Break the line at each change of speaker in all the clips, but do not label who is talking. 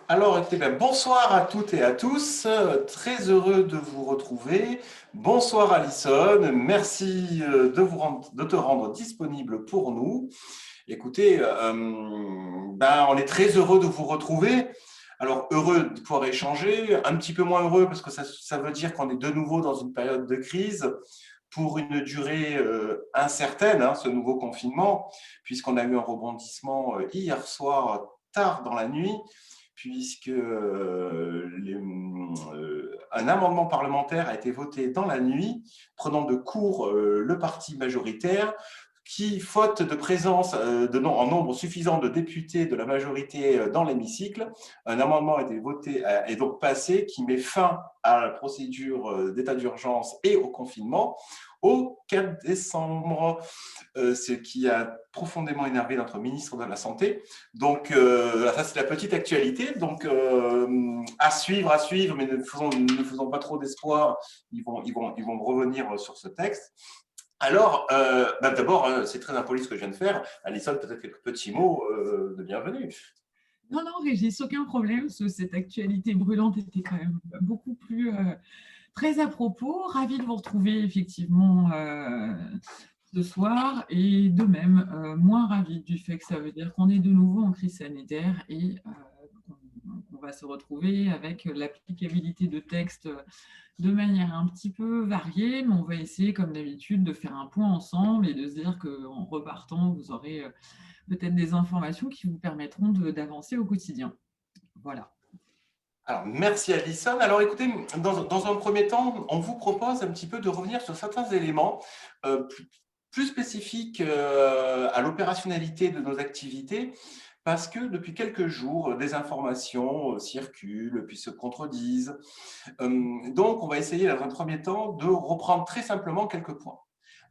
Alors, écoutez, bonsoir à toutes et à tous. Très heureux de vous retrouver. Bonsoir Alison. Merci de te rendre disponible pour nous. Écoutez, on est très heureux de vous retrouver. Alors, heureux de pouvoir échanger, un petit peu moins heureux parce que ça veut dire qu'on est de nouveau dans une période de crise pour une durée incertaine, hein, ce nouveau confinement, puisqu'on a eu un rebondissement hier soir tard dans la nuit, puisque un amendement parlementaire a été voté dans la nuit, prenant de court le parti majoritaire, qui, faute de présence en nombre suffisant de députés de la majorité dans l'hémicycle, un amendement a été voté et donc passé qui met fin à la procédure d'état d'urgence et au confinement au 4 décembre, ce qui a profondément énervé notre ministre de la Santé. Donc, ça, c'est la petite actualité. Donc, à suivre, mais ne faisons pas trop d'espoir. Ils vont revenir sur ce texte. Alors, d'abord, c'est très impoli ce que je viens de faire. Alison, peut-être quelques petits mots de bienvenue.
Non, non, Régis, aucun problème. Cette actualité brûlante était quand même beaucoup plus très à propos. Ravie de vous retrouver effectivement ce soir et de même, moins ravie du fait que ça veut dire qu'on est de nouveau en crise sanitaire et qu'on va se retrouver avec l'applicabilité de textes de manière un petit peu variée, mais on va essayer comme d'habitude de faire un point ensemble et de se dire qu'en repartant, vous aurez peut-être des informations qui vous permettront d'avancer au quotidien. Voilà.
Alors, merci Alison. Alors, écoutez, dans un premier temps, on vous propose un petit peu de revenir sur certains éléments plus spécifiques à l'opérationnalité de nos activités, parce que depuis quelques jours, des informations circulent, puis se contredisent. Donc, on va essayer dans un premier temps de reprendre très simplement quelques points.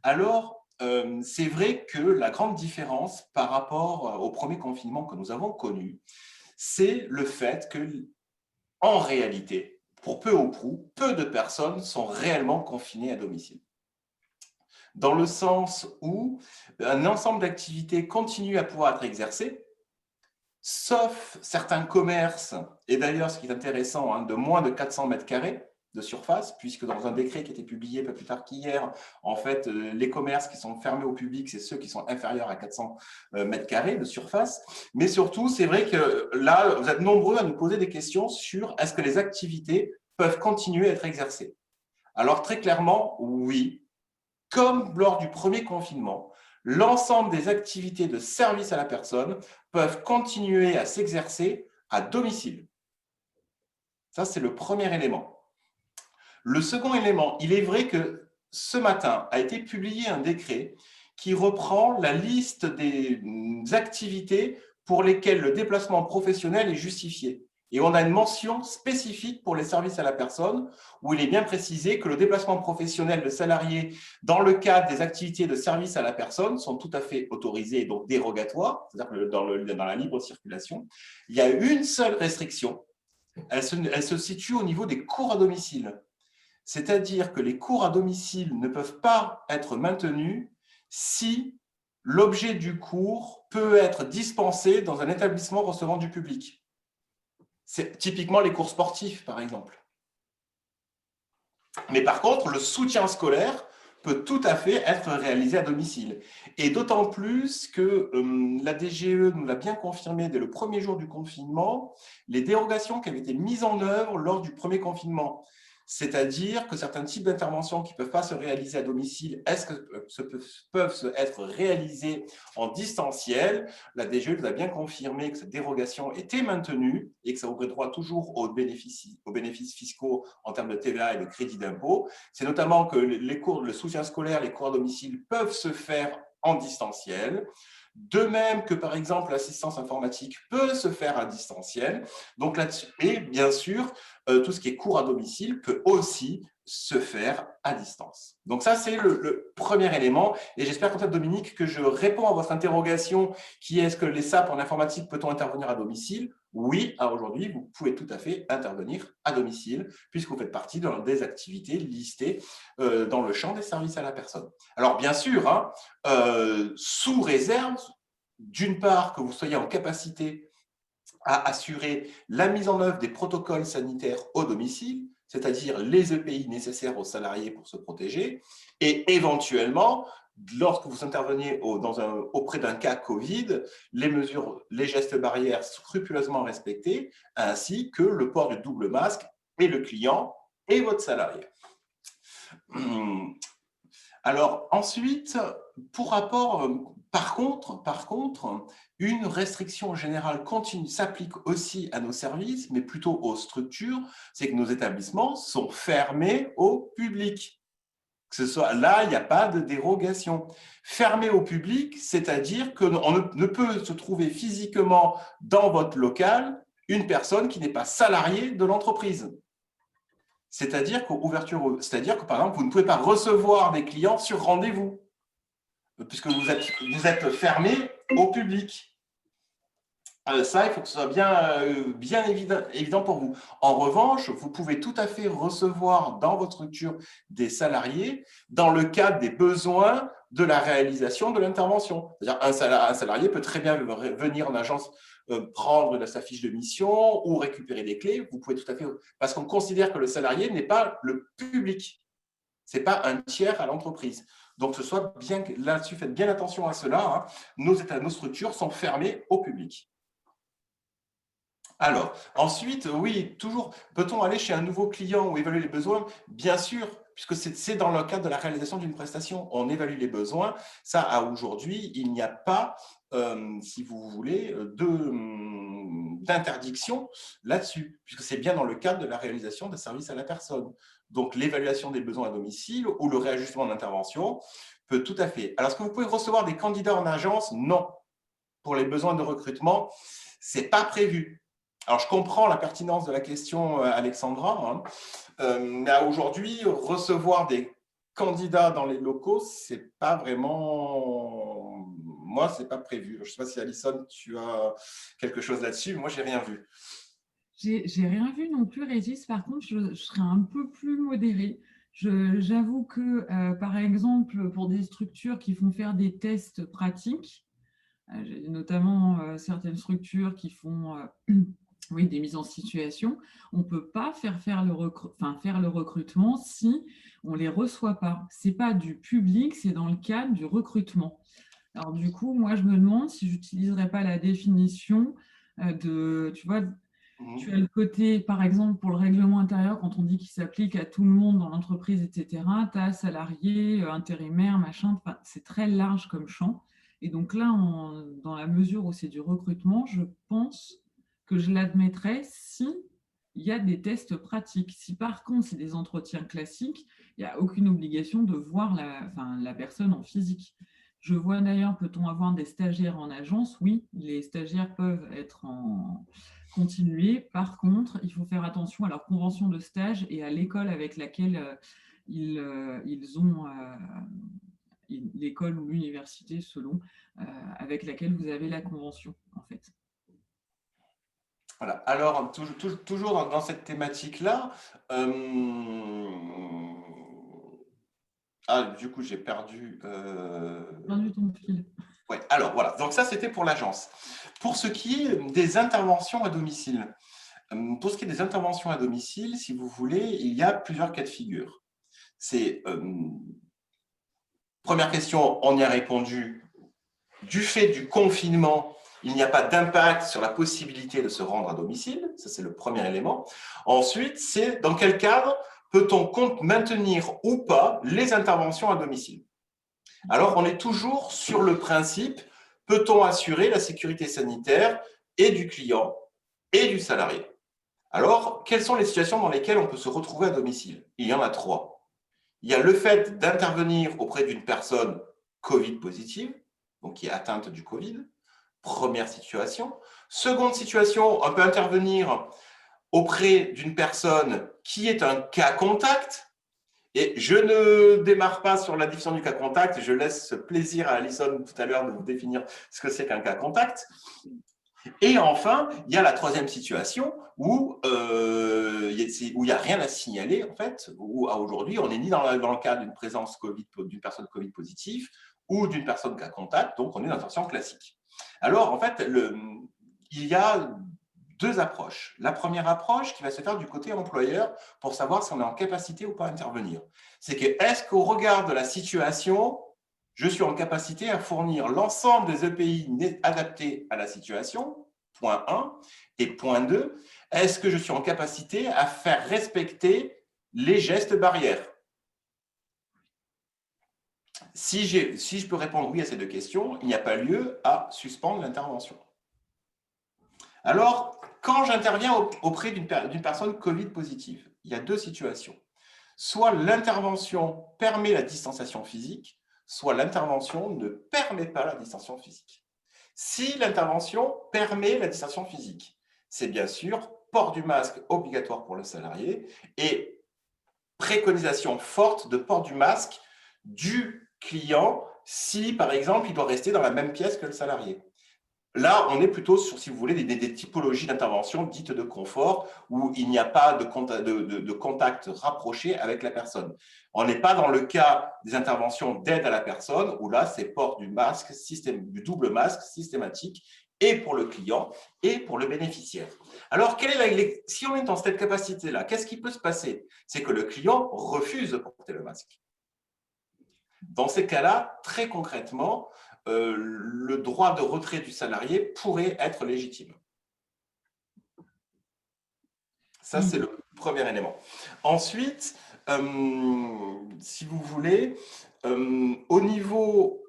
Alors, c'est vrai que la grande différence par rapport au premier confinement que nous avons connu, c'est le fait que, en réalité, pour peu ou prou, peu de personnes sont réellement confinées à domicile. Dans le sens où un ensemble d'activités continue à pouvoir être exercées, sauf certains commerces, et d'ailleurs, ce qui est intéressant, hein, de moins de 400 mètres carrés de surface, puisque dans un décret qui a été publié pas plus tard qu'hier, en fait, les commerces qui sont fermés au public, c'est ceux qui sont inférieurs à 400 mètres carrés de surface. Mais surtout, c'est vrai que là, vous êtes nombreux à nous poser des questions sur est-ce que les activités peuvent continuer à être exercées. Alors, très clairement, oui. Comme lors du premier confinement, l'ensemble des activités de service à la personne peuvent continuer à s'exercer à domicile. Ça, c'est le premier élément. Le second élément, il est vrai que ce matin a été publié un décret qui reprend la liste des activités pour lesquelles le déplacement professionnel est justifié. Et on a une mention spécifique pour les services à la personne où il est bien précisé que le déplacement professionnel de salariés dans le cadre des activités de service à la personne sont tout à fait autorisés et donc dérogatoires, c'est-à-dire que dans la libre circulation. Il y a une seule restriction, elle se situe au niveau des cours à domicile. C'est-à-dire que les cours à domicile ne peuvent pas être maintenus si l'objet du cours peut être dispensé dans un établissement recevant du public. C'est typiquement les cours sportifs, par exemple. Mais par contre, le soutien scolaire peut tout à fait être réalisé à domicile. Et d'autant plus que la DGE nous l'a bien confirmé dès le premier jour du confinement, les dérogations qui avaient été mises en œuvre lors du premier confinement, c'est-à-dire que certains types d'interventions qui ne peuvent pas se réaliser à domicile peuvent être réalisées en distanciel. La DGE nous a bien confirmé que cette dérogation était maintenue et que ça ouvrait droit toujours aux bénéfices fiscaux en termes de TVA et de crédit d'impôt. C'est notamment que le soutien scolaire, les cours à domicile peuvent se faire en distanciel. De même que, par exemple, l'assistance informatique peut se faire à distanciel. Donc là-dessus, et bien sûr, tout ce qui est cours à domicile peut aussi se faire à distance. Donc ça, c'est le premier élément. Et j'espère, en fait, Dominique, que je réponds à votre interrogation qui est est-ce que les SAP en informatique peut-on intervenir à domicile? Oui, à aujourd'hui, vous pouvez tout à fait intervenir à domicile puisque vous faites partie des activités listées dans le champ des services à la personne. Alors, bien sûr, hein, sous réserve, d'une part, que vous soyez en capacité à assurer la mise en œuvre des protocoles sanitaires au domicile, c'est-à-dire les EPI nécessaires aux salariés pour se protéger, et éventuellement, lorsque vous interveniez auprès d'un cas Covid, les gestes barrières scrupuleusement respectés, ainsi que le port du double masque et le client et votre salarié. Alors ensuite, pour rapport, par contre, une restriction générale continue s'applique aussi à nos services, mais plutôt aux structures, c'est que nos établissements sont fermés au public. Que ce soit là, il n'y a pas de dérogation. Fermé au public, c'est-à-dire qu'on ne peut se trouver physiquement dans votre local une personne qui n'est pas salariée de l'entreprise. C'est-à-dire que par exemple, vous ne pouvez pas recevoir des clients sur rendez-vous, puisque vous êtes fermé au public. Ça, il faut que ce soit bien évident pour vous. En revanche, vous pouvez tout à fait recevoir dans votre structure des salariés dans le cadre des besoins de la réalisation de l'intervention. C'est-à-dire un salarié peut très bien venir en agence prendre sa fiche de mission ou récupérer des clés. Vous pouvez tout à fait, parce qu'on considère que le salarié n'est pas le public. Ce n'est pas un tiers à l'entreprise. Donc, là-dessus, faites bien attention à cela. Nos structures sont fermées au public. Alors, ensuite, oui, toujours, peut-on aller chez un nouveau client ou évaluer les besoins? Bien sûr, puisque c'est dans le cadre de la réalisation d'une prestation. On évalue les besoins. Ça, à aujourd'hui, il n'y a pas, si vous voulez, d'interdiction là-dessus, puisque c'est bien dans le cadre de la réalisation d'un service à la personne. Donc, l'évaluation des besoins à domicile ou le réajustement d'intervention peut tout à fait. Alors, est-ce que vous pouvez recevoir des candidats en agence? Non. Pour les besoins de recrutement, ce n'est pas prévu. Alors, je comprends la pertinence de la question, Alexandra, mais aujourd'hui, recevoir des candidats dans les locaux, c'est pas vraiment… Moi, ce n'est pas prévu. Je ne sais pas si, Alison, tu as quelque chose là-dessus. Moi, je n'ai rien vu.
J'ai rien vu non plus, Régis. Par contre, je serais un peu plus modérée. J'avoue que, par exemple, pour des structures qui font faire des tests pratiques, notamment certaines structures qui font oui, des mises en situation, on ne peut pas faire le recrutement si on ne les reçoit pas. Ce n'est pas du public, c'est dans le cadre du recrutement. Alors du coup, moi, je me demande si je n'utiliserais pas la définition tu vois, tu as le côté, par exemple, pour le règlement intérieur, quand on dit qu'il s'applique à tout le monde dans l'entreprise, etc., tu as salarié, intérimaire, machin, c'est très large comme champ. Et donc là, dans la mesure où c'est du recrutement, je pense que je l'admettrais si il y a des tests pratiques. Si par contre, c'est des entretiens classiques, il n'y a aucune obligation de voir la personne en physique. Je vois d'ailleurs, peut-on avoir des stagiaires en agence? Oui, les stagiaires peuvent être en continuer. Par contre, il faut faire attention à leur convention de stage et à l'école avec laquelle ils ont l'école ou l'université, selon, avec laquelle vous avez la convention, en fait.
Voilà. Alors, toujours dans cette thématique-là, du coup, j'ai perdu…
Perdu ton fil.
Ouais, alors voilà, donc ça c'était pour l'agence. Pour ce qui est des interventions à domicile, pour ce qui est des interventions à domicile, si vous voulez, il y a plusieurs cas de figure. C'est première question, on y a répondu. Du fait du confinement, il n'y a pas d'impact sur la possibilité de se rendre à domicile. Ça, c'est le premier élément. Ensuite, c'est dans quel cadre peut-on maintenir ou pas les interventions à domicile? Alors, on est toujours sur le principe, peut-on assurer la sécurité sanitaire et du client et du salarié? Alors, quelles sont les situations dans lesquelles on peut se retrouver à domicile? Il y en a 3. Il y a le fait d'intervenir auprès d'une personne Covid positive, donc qui est atteinte du Covid, première situation. Seconde situation, on peut intervenir auprès d'une personne qui est un cas contact. Et je ne démarre pas sur la définition du cas contact, je laisse plaisir à Alison tout à l'heure de vous définir ce que c'est qu'un cas contact. Et enfin, il y a la troisième situation où il n'y a rien à signaler, en fait, où aujourd'hui, on n'est ni dans le cas d'une présence COVID, d'une personne Covid positive ou d'une personne cas contact, donc on est dans une situation classique. Alors, en fait, il y a deux approches. La première approche qui va se faire du côté employeur pour savoir si on est en capacité ou pas à intervenir. C'est que est-ce qu'au regard de la situation, je suis en capacité à fournir l'ensemble des EPI adaptés à la situation, point 1. Et point 2, est-ce que je suis en capacité à faire respecter les gestes barrières? Si je peux répondre oui à ces deux questions, il n'y a pas lieu à suspendre l'intervention. Alors, quand j'interviens auprès d'une personne Covid positive, il y a deux situations. Soit l'intervention permet la distanciation physique, soit l'intervention ne permet pas la distanciation physique. Si l'intervention permet la distanciation physique, c'est bien sûr port du masque obligatoire pour le salarié et préconisation forte de port du masque du client si, par exemple, il doit rester dans la même pièce que le salarié. Là, on est plutôt sur, si vous voulez, des typologies d'intervention dites de confort où il n'y a pas de contact rapproché avec la personne. On n'est pas dans le cas des interventions d'aide à la personne où là, c'est port du masque, du double masque systématique et pour le client et pour le bénéficiaire. Alors, si on est dans cette capacité-là, qu'est-ce qui peut se passer? C'est que le client refuse de porter le masque. Dans ces cas-là, très concrètement, le droit de retrait du salarié pourrait être légitime. Ça, c'est le premier élément. Ensuite, si vous voulez, au niveau,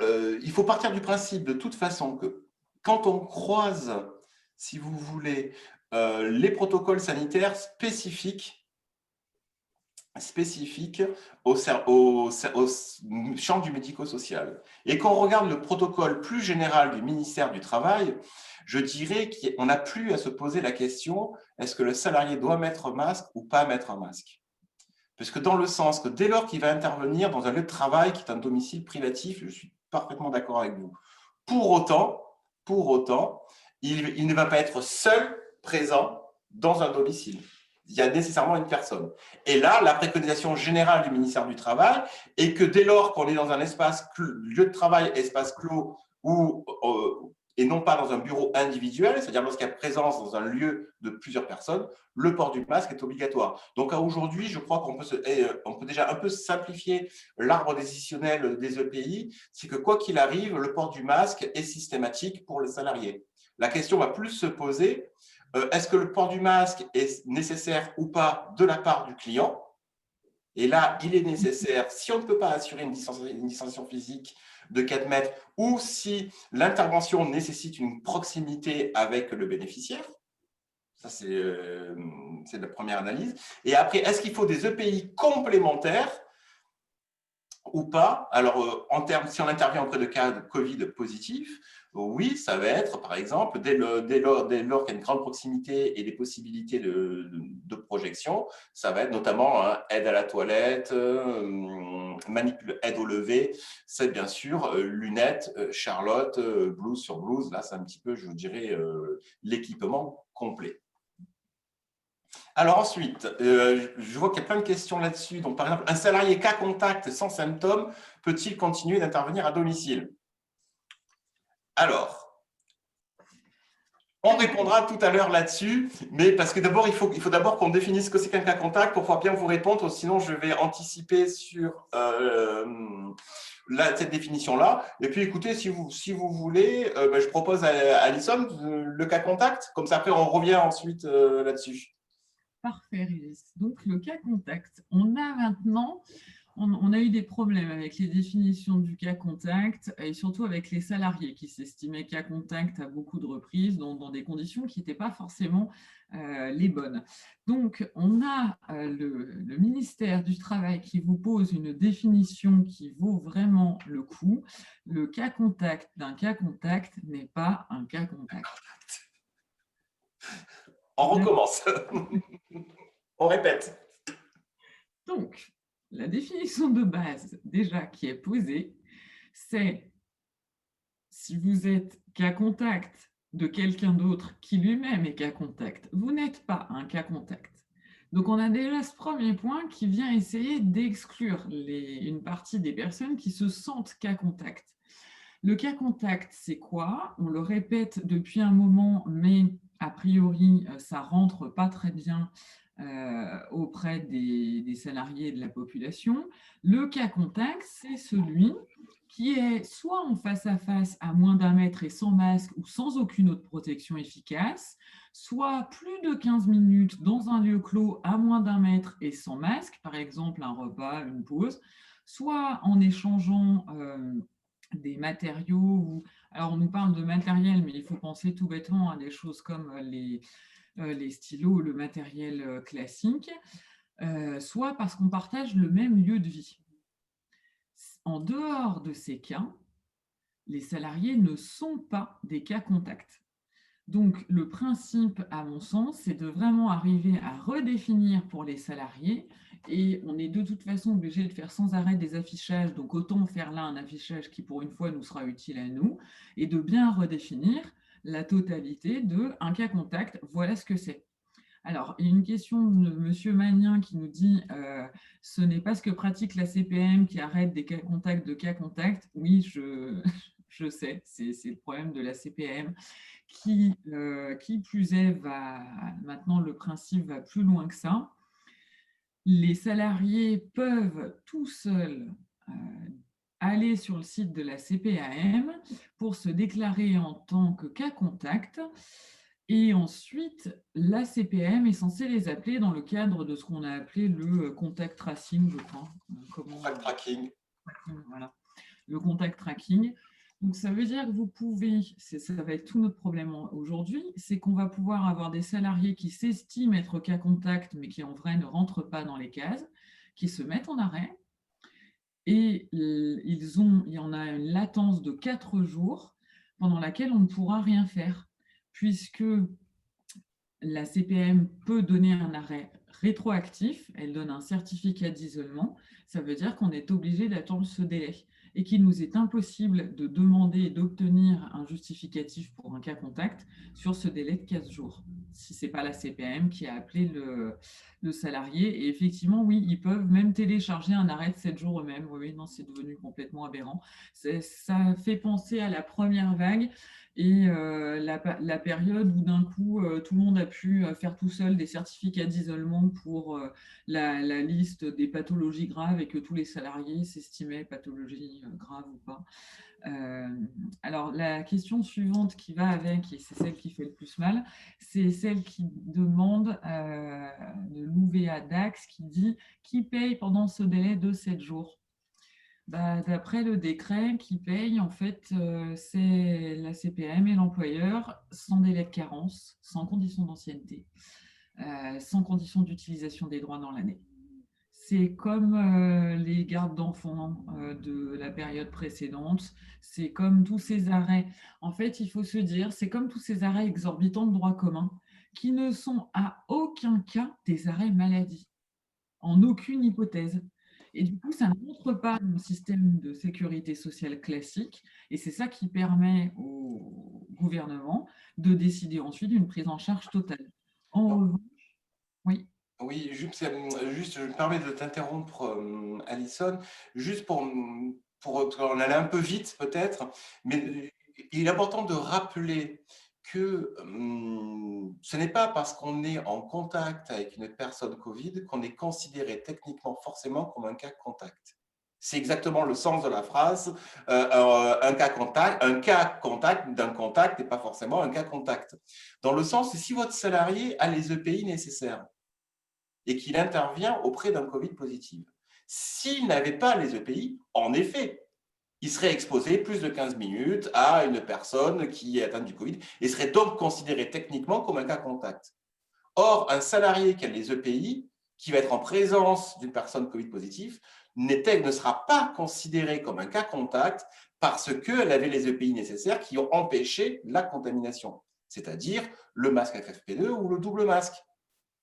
il faut partir du principe de toute façon que quand on croise, si vous voulez, les protocoles sanitaires spécifiques au champ du médico-social. Et quand on regarde le protocole plus général du ministère du Travail, je dirais qu'on n'a plus à se poser la question, est-ce que le salarié doit mettre un masque ou pas mettre un masque? Puisque dans le sens que dès lors qu'il va intervenir dans un lieu de travail qui est un domicile privatif, je suis parfaitement d'accord avec vous. Pour autant, il ne va pas être seul présent dans un domicile. Il y a nécessairement une personne. Et là, la préconisation générale du ministère du Travail est que dès lors qu'on est dans un lieu de travail, espace clos, et non pas dans un bureau individuel, c'est-à-dire lorsqu'il y a présence dans un lieu de plusieurs personnes, le port du masque est obligatoire. Donc aujourd'hui, je crois qu'on peut déjà un peu simplifier l'arbre décisionnel des EPI, c'est que quoi qu'il arrive, le port du masque est systématique pour les salariés. La question va plus se poser, est-ce que le port du masque est nécessaire ou pas de la part du client? Et là, il est nécessaire, si on ne peut pas assurer une distanciation physique de 4 mètres ou si l'intervention nécessite une proximité avec le bénéficiaire. Ça, c'est la première analyse. Et après, est-ce qu'il faut des EPI complémentaires ou pas? Alors, si on intervient auprès de cas de Covid positifs, oui, ça va être, par exemple, dès lors qu'il y a une grande proximité et des possibilités de projection, ça va être notamment aide à la toilette, aide au lever, c'est bien sûr lunettes, Charlotte, blouse sur blouse. Là, c'est un petit peu, je vous dirais, l'équipement complet. Alors ensuite, je vois qu'il y a plein de questions là-dessus. Donc, par exemple, un salarié cas contact sans symptômes peut-il continuer d'intervenir à domicile? Alors, on répondra tout à l'heure là-dessus, mais parce que d'abord, il faut d'abord qu'on définisse ce que c'est qu'un cas contact pour pouvoir bien vous répondre, sinon je vais anticiper sur cette définition-là. Et puis, écoutez, si vous voulez, je propose à Alison le cas contact, comme ça après on revient ensuite là-dessus.
Parfait, Régis. Donc, le cas contact. On a maintenant, on a eu des problèmes avec les définitions du cas contact et surtout avec les salariés qui s'estimaient cas contact à beaucoup de reprises dans des conditions qui n'étaient pas forcément les bonnes. Donc, on a le ministère du Travail qui vous pose une définition qui vaut vraiment le coup. Le cas contact d'un cas contact n'est pas un cas contact.
On recommence. On répète.
Donc, la définition de base, déjà, qui est posée, c'est si vous êtes cas contact de quelqu'un d'autre qui lui-même est cas contact, vous n'êtes pas un cas contact. Donc, on a déjà ce premier point qui vient essayer d'exclure une partie des personnes qui se sentent cas contact. Le cas contact, c'est quoi? On le répète depuis un moment, mais priori, ça ne rentre pas très bien auprès des salariés et de la population. Le cas contact, c'est celui qui est soit en face à face à moins d'un mètre et sans masque ou sans aucune autre protection efficace, soit plus de 15 minutes dans un lieu clos à moins d'un mètre et sans masque, par exemple un repas, une pause, soit en échangeant des matériaux. Alors, on nous parle de matériel, mais il faut penser tout bêtement à des choses comme les stylos, le matériel classique, soit parce qu'on partage le même lieu de vie. En dehors de ces cas, les salariés ne sont pas des cas contacts. Donc, le principe, à mon sens, c'est de vraiment arriver à redéfinir pour les salariés, et on est de toute façon obligé de faire sans arrêt des affichages, donc autant faire là un affichage qui, pour une fois, nous sera utile à nous, et de bien redéfinir la totalité de un cas contact, voilà ce que c'est. Alors, il y a une question de M. Magnien qui nous dit ce n'est pas ce que pratique la CPM qui arrête des cas contacts de cas contacts. Oui, je sais, c'est le problème de la CPM qui plus est, maintenant le principe va plus loin que ça. Les salariés peuvent tout seuls aller sur le site de la CPAM pour se déclarer en tant que cas contact. Et ensuite, la CPM est censée les appeler dans le cadre de ce qu'on a appelé le contact tracing, je crois.
Contact tracking.
Voilà, le contact tracking. Donc, ça veut dire que vous pouvez, ça va être tout notre problème aujourd'hui, c'est qu'on va pouvoir avoir des salariés qui s'estiment être cas contact, mais qui en vrai ne rentrent pas dans les cases, qui se mettent en arrêt. Et il y en a une latence de 4 jours pendant laquelle on ne pourra rien faire, puisque la CPM peut donner un arrêt rétroactif, elle donne un certificat d'isolement, ça veut dire qu'on est obligé d'attendre ce délai et qu'il nous est impossible de demander et d'obtenir un justificatif pour un cas contact sur ce délai de 15 jours, si ce n'est pas la CPM qui a appelé le salarié. Et effectivement, oui, ils peuvent même télécharger un arrêt de 7 jours eux-mêmes. Oui, non, c'est devenu complètement aberrant. Ça fait penser à la première vague et la période où d'un coup, tout le monde a pu faire tout seul des certificats d'isolement pour la liste des pathologies graves et que tous les salariés s'estimaient pathologie grave ou pas. Alors, la question suivante qui va avec, et c'est celle qui fait le plus mal, c'est celle qui demande de l'UVA Dax qui dit « Qui paye pendant ce délai de 7 jours ?» D'après le décret, qui paye, en fait, c'est la CPM et l'employeur sans délai de carence, sans condition d'ancienneté, sans condition d'utilisation des droits dans l'année. C'est comme les gardes d'enfants de la période précédente, c'est comme tous ces arrêts. En fait, il faut se dire, c'est comme tous ces arrêts exorbitants de droit commun qui ne sont à aucun cas des arrêts maladie, en aucune hypothèse. Et du coup, ça ne montre pas le système de sécurité sociale classique. Et c'est ça qui permet au gouvernement de décider ensuite d'une prise en charge totale. En revanche, oui.
Oui, juste, je me permets de t'interrompre, Alison, juste pour en aller un peu vite peut-être, mais il est important de rappeler que ce n'est pas parce qu'on est en contact avec une personne Covid qu'on est considéré techniquement forcément comme un cas contact. C'est exactement le sens de la phrase. Un cas contact d'un contact n'est pas forcément un cas contact. Dans le sens où si votre salarié a les EPI nécessaires et qu'il intervient auprès d'un Covid positif, s'il n'avait pas les EPI, en effet, il serait exposé plus de 15 minutes à une personne qui est atteinte du Covid et serait donc considéré techniquement comme un cas contact. Or, un salarié qui a les EPI, qui va être en présence d'une personne Covid positive, ne sera pas considéré comme un cas contact parce qu'elle avait les EPI nécessaires qui ont empêché la contamination, c'est-à-dire le masque FFP2 ou le double masque,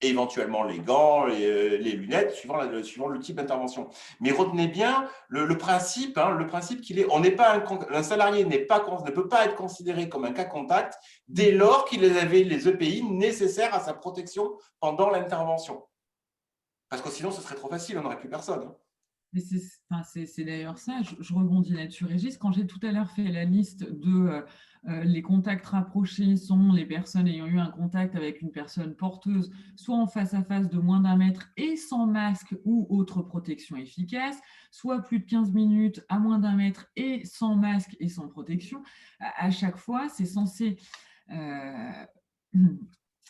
et éventuellement les gants, les lunettes, suivant le type d'intervention. Mais retenez bien le principe, le principe qu'il est, un salarié ne peut pas être considéré comme un cas contact dès lors qu'il avait les EPI nécessaires à sa protection pendant l'intervention. Parce que sinon, ce serait trop facile, on n'aurait plus personne.
Mais c'est d'ailleurs ça, je rebondis là-dessus, Régis. Quand j'ai tout à l'heure fait la liste de Les contacts rapprochés sont les personnes ayant eu un contact avec une personne porteuse, soit en face à face de moins d'1 mètre et sans masque ou autre protection efficace, soit plus de 15 minutes à moins d'1 mètre et sans masque et sans protection. À chaque fois, c'est censé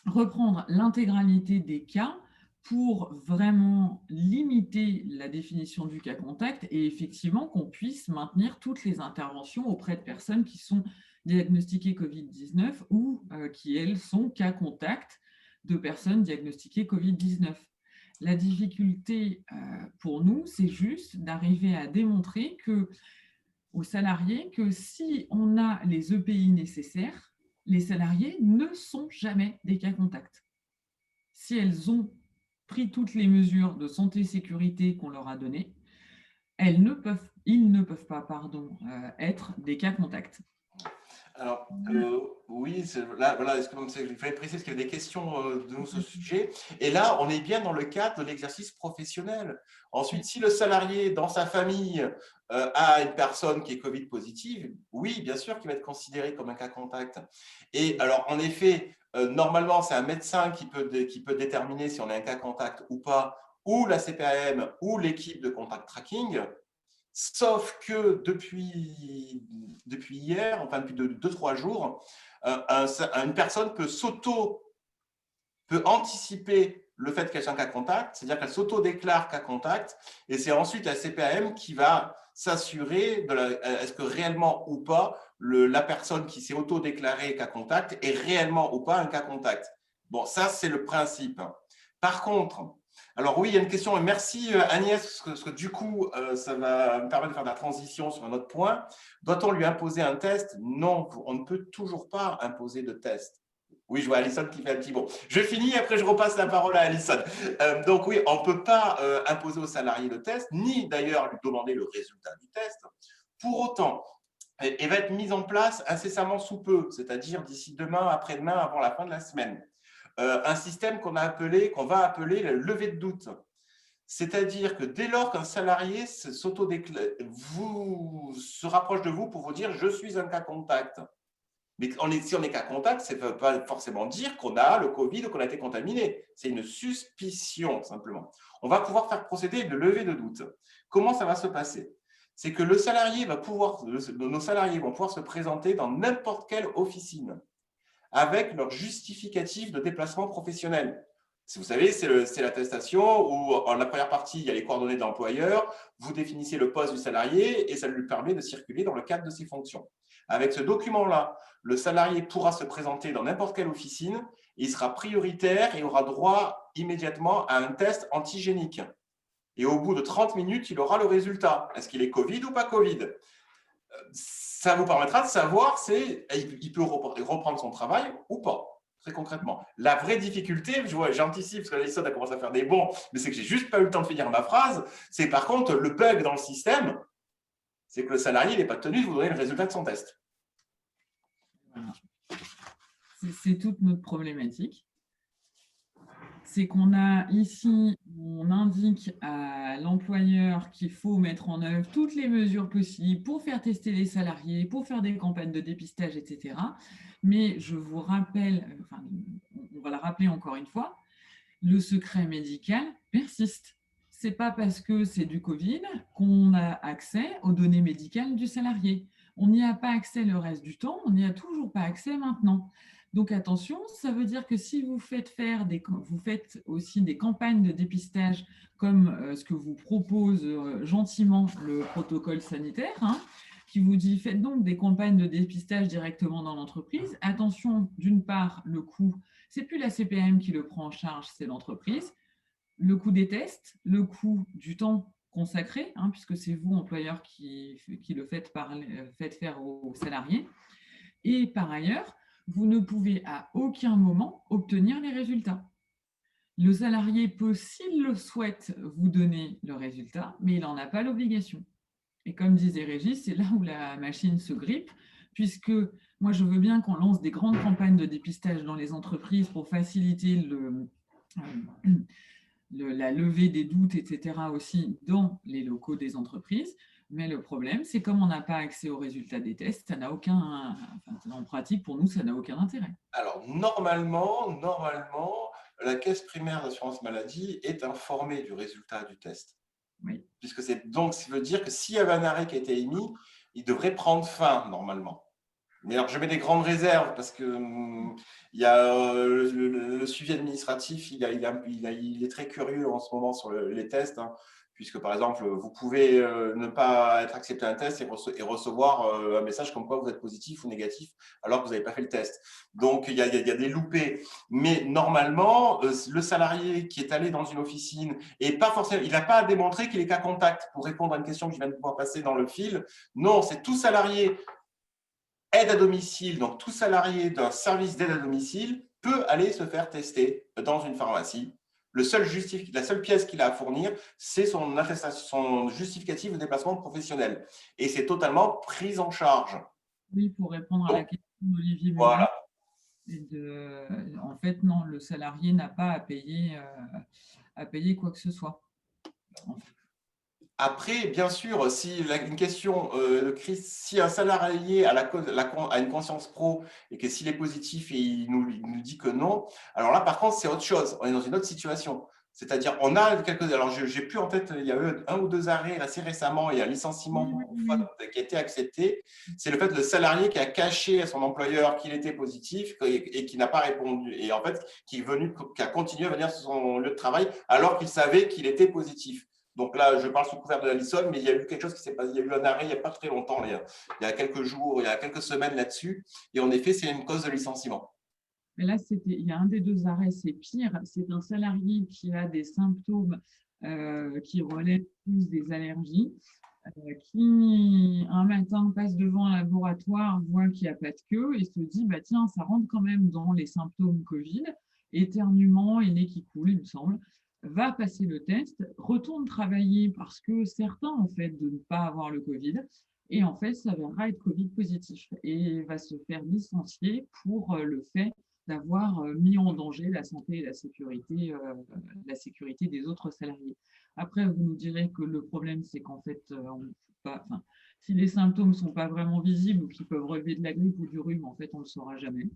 reprendre l'intégralité des cas pour vraiment limiter la définition du cas contact et effectivement qu'on puisse maintenir toutes les interventions auprès de personnes qui sont diagnostiquées Covid-19 ou qui, elles, sont cas contact de personnes diagnostiquées Covid-19. La difficulté pour nous, c'est juste d'arriver à démontrer aux salariés que si on a les EPI nécessaires, les salariés ne sont jamais des cas contacts. Si elles ont pris toutes les mesures de santé et sécurité qu'on leur a données, ils ne peuvent pas être des cas contacts.
Alors, oui, là, voilà, il fallait préciser parce qu'il y a des questions de ce sujet. Et là, on est bien dans le cadre de l'exercice professionnel. Ensuite, si le salarié, dans sa famille, a une personne qui est Covid positive, oui, bien sûr qu'il va être considéré comme un cas contact. Et alors, en effet, normalement, c'est un médecin qui peut déterminer si on est un cas contact ou pas, ou la CPAM, ou l'équipe de contact tracking. Sauf que depuis hier, enfin depuis 2-3 jours, une personne peut anticiper le fait qu'elle soit un cas contact, c'est-à-dire qu'elle s'auto-déclare cas contact, et c'est ensuite la CPAM qui va s'assurer est-ce que réellement ou pas la personne qui s'est auto-déclarée cas contact est réellement ou pas un cas contact. Bon, ça c'est le principe. Par contre, alors oui, il y a une question, et merci Agnès, parce que du coup, ça va me permettre de faire de la transition sur un autre point. Doit-on lui imposer un test? Non, on ne peut toujours pas imposer de test. Oui, je vois Alison qui fait un petit bon. Je finis, après je repasse la parole à Alison. Donc oui, on ne peut pas imposer aux salariés le test, ni d'ailleurs lui demander le résultat du test. Pour autant, elle va être mise en place incessamment sous peu, c'est-à-dire d'ici demain, après-demain, avant la fin de la semaine. Un système qu'on va appeler le lever de doute. C'est-à-dire que dès lors qu'un salarié se rapproche de vous pour vous dire « je suis un cas contact », mais si on est cas contact, ça ne veut pas forcément dire qu'on a le Covid ou qu'on a été contaminé. C'est une suspicion, simplement. On va pouvoir faire procéder de levée de doute. Comment ça va se passer? C'est que nos salariés vont pouvoir se présenter dans n'importe quelle officine avec leur justificatif de déplacement professionnel. Vous savez, c'est l'attestation où, en la première partie, il y a les coordonnées de l'employeur, vous définissez le poste du salarié et ça lui permet de circuler dans le cadre de ses fonctions. Avec ce document-là, le salarié pourra se présenter dans n'importe quelle officine, il sera prioritaire et aura droit immédiatement à un test antigénique. Et au bout de 30 minutes, il aura le résultat. Est-ce qu'il est Covid ou pas Covid? Ça vous permettra de savoir s'il peut reprendre son travail ou pas, très concrètement. La vraie difficulté, j'anticipe parce que Alison a commencé à faire des bons, mais c'est que j'ai juste pas eu le temps de finir ma phrase, c'est par contre le bug dans le système, c'est que le salarié n'est pas tenu de vous donner le résultat de son test.
Voilà. C'est toute notre problématique. C'est qu'on a ici, on indique à l'employeur qu'il faut mettre en œuvre toutes les mesures possibles pour faire tester les salariés, pour faire des campagnes de dépistage, etc. Mais je vous rappelle, enfin, on va le rappeler encore une fois, le secret médical persiste. Ce n'est pas parce que c'est du Covid qu'on a accès aux données médicales du salarié. On n'y a pas accès le reste du temps, on n'y a toujours pas accès maintenant. Donc attention, ça veut dire que si vous faites aussi des campagnes de dépistage comme ce que vous propose gentiment le protocole sanitaire, qui vous dit faites donc des campagnes de dépistage directement dans l'entreprise. Attention, d'une part, le coût, c'est plus la CPAM qui le prend en charge, c'est l'entreprise. Le coût des tests, le coût du temps consacré, puisque c'est vous, employeur, qui le faites faire aux salariés. Et par ailleurs, vous ne pouvez à aucun moment obtenir les résultats. Le salarié peut, s'il le souhaite, vous donner le résultat, mais il n'en a pas l'obligation. Et comme disait Régis, c'est là où la machine se grippe, puisque moi, je veux bien qu'on lance des grandes campagnes de dépistage dans les entreprises pour faciliter la levée des doutes, etc. aussi dans les locaux des entreprises. Mais le problème, c'est comme on n'a pas accès aux résultats des tests, ça n'a aucun, enfin, en pratique, pour nous, ça n'a aucun intérêt.
Alors, normalement, la caisse primaire d'assurance maladie est informée du résultat du test.
Oui.
Puisque c'est donc, ça veut dire que s'il y avait un arrêt qui a été émis, il devrait prendre fin normalement. Mais alors, je mets des grandes réserves parce que il y a le suivi administratif, il est très curieux en ce moment sur les tests, hein, puisque par exemple, vous pouvez ne pas être accepté un test et recevoir un message comme quoi vous êtes positif ou négatif alors que vous n'avez pas fait le test. Donc, il y a des loupés. Mais normalement, le salarié qui est allé dans une officine et pas forcément, il n'a pas à démontrer qu'il est cas contact pour répondre à une question que je viens de pouvoir passer dans le fil. Non, c'est tout salarié aide à domicile, donc tout salarié d'un service d'aide à domicile peut aller se faire tester dans une pharmacie. La seule pièce qu'il a à fournir, c'est son justificatif de déplacement professionnel. Et c'est totalement pris en charge.
Oui, pour répondre à la
Donc,
question d'Olivier Muller,
voilà.
en fait, non, le salarié n'a pas à payer quoi que ce soit. En fait.
Après, bien sûr, si une question si un salarié a une conscience pro et que s'il est positif et il nous dit que non, alors là, par contre, c'est autre chose. On est dans une autre situation. C'est-à-dire, on a quelques. Alors, j'ai plus en tête, il y a eu un ou deux arrêts assez récemment et un licenciement
Oui, oui,
pour faute
oui.
qui a été accepté. C'est le fait le salarié qui a caché à son employeur qu'il était positif et qui n'a pas répondu. Et en fait, qui a continué à venir sur son lieu de travail alors qu'il savait qu'il était positif. Donc là, je parle sous couvert de la Lissonne, mais il y a eu quelque chose qui s'est passé. Il y a eu un arrêt il n'y a pas très longtemps, il y a quelques jours, il y a quelques semaines là-dessus. Et en effet, c'est une cause de licenciement.
Mais là, il y a un des deux arrêts, c'est pire. C'est un salarié qui a des symptômes qui relèvent plus des allergies, qui un matin passe devant un laboratoire, voit qu'il n'y a pas de queue et se dit, bah, tiens, ça rentre quand même dans les symptômes Covid, éternuement et nez qui coule, il me semble, va passer le test, retourne travailler parce que certain en fait de ne pas avoir le Covid, et en fait s'avérera être Covid positif et va se faire licencier pour le fait d'avoir mis en danger la santé et la sécurité des autres salariés. Après, vous nous direz que le problème, c'est qu'en fait, si les symptômes ne sont pas vraiment visibles ou qu'ils peuvent relever de la grippe ou du rhume, en fait, on ne le saura jamais.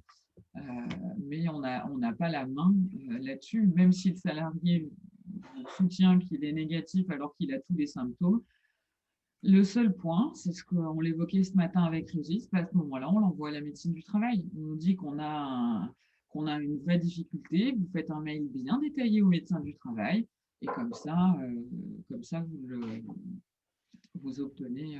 Mais on n'a pas la main là-dessus, même si le salarié soutient qu'il est négatif alors qu'il a tous les symptômes. Le seul point, c'est ce qu'on l'évoquait ce matin avec Régis, à ce moment-là, on l'envoie à la médecine du travail. On nous dit qu'on a une vraie difficulté, vous faites un mail bien détaillé au médecin du travail, et comme ça vous obtenez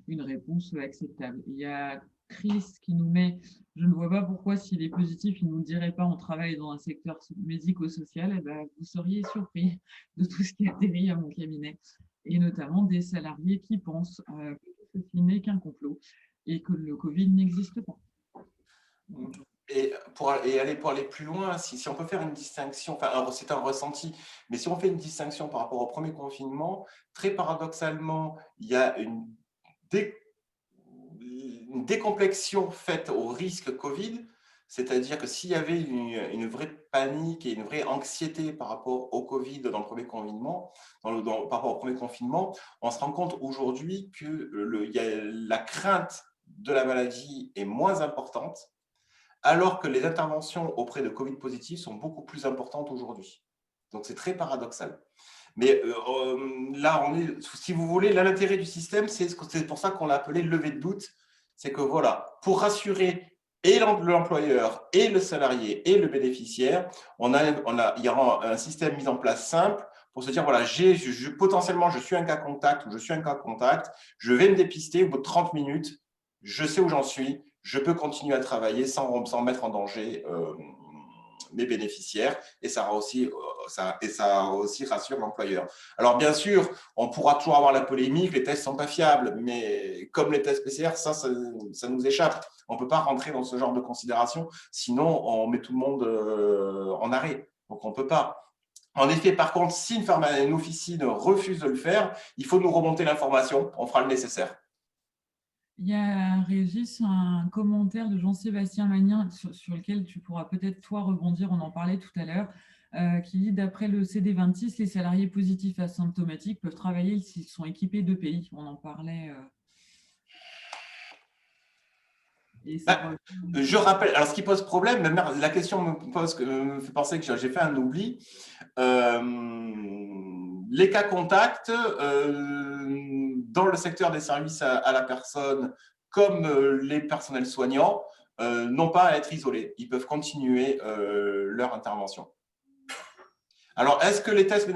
une réponse acceptable. Il y a Chris qui nous met, je ne vois pas pourquoi s'il est positif, il ne nous dirait pas on travaille dans un secteur médico-social, eh ben, vous seriez surpris de tout ce qui atterrit à mon cabinet, et notamment des salariés qui pensent que ceci n'est qu'un complot et que le Covid n'existe pas.
Et pour aller plus loin, si on peut faire une distinction, enfin, c'est un ressenti, mais si on fait une distinction par rapport au premier confinement, très paradoxalement, il y a une décomplexion faite au risque Covid, c'est-à-dire que s'il y avait une vraie panique et une vraie anxiété par rapport au Covid dans le premier confinement, par rapport au premier confinement, on se rend compte aujourd'hui que la crainte de la maladie est moins importante, alors que les interventions auprès de Covid positifs sont beaucoup plus importantes aujourd'hui. Donc, c'est très paradoxal. Mais là, si vous voulez, là, l'intérêt du système, c'est pour ça qu'on l'a appelé levée de doute. C'est que voilà, pour rassurer et l'employeur, et le salarié, et le bénéficiaire, il y aura un système mis en place simple pour se dire, voilà, potentiellement, je suis un cas contact ou je suis un cas contact, je vais me dépister au bout de 30 minutes, je sais où j'en suis, je peux continuer à travailler sans mettre en danger mes bénéficiaires, et ça aussi rassure l'employeur. Alors bien sûr, on pourra toujours avoir la polémique, les tests ne sont pas fiables, mais comme les tests PCR, ça nous échappe. On ne peut pas rentrer dans ce genre de considération, sinon on met tout le monde en arrêt. Donc on ne peut pas. En effet, par contre, si une officine refuse de le faire, il faut nous remonter l'information, on fera le nécessaire.
Il y a, Régis, un commentaire de Jean-Sébastien Magnin sur lequel tu pourras peut-être toi rebondir, on en parlait tout à l'heure. qui dit, d'après le CD26, les salariés positifs asymptomatiques peuvent travailler s'ils sont équipés d'EPI. On en parlait. Et ça
Bah, je rappelle, alors ce qui pose problème, même la question me fait penser que j'ai fait un oubli. Les cas contacts dans le secteur des services à la personne, comme les personnels soignants, n'ont pas à être isolés. Ils peuvent continuer leur intervention. Alors, est-ce que les tests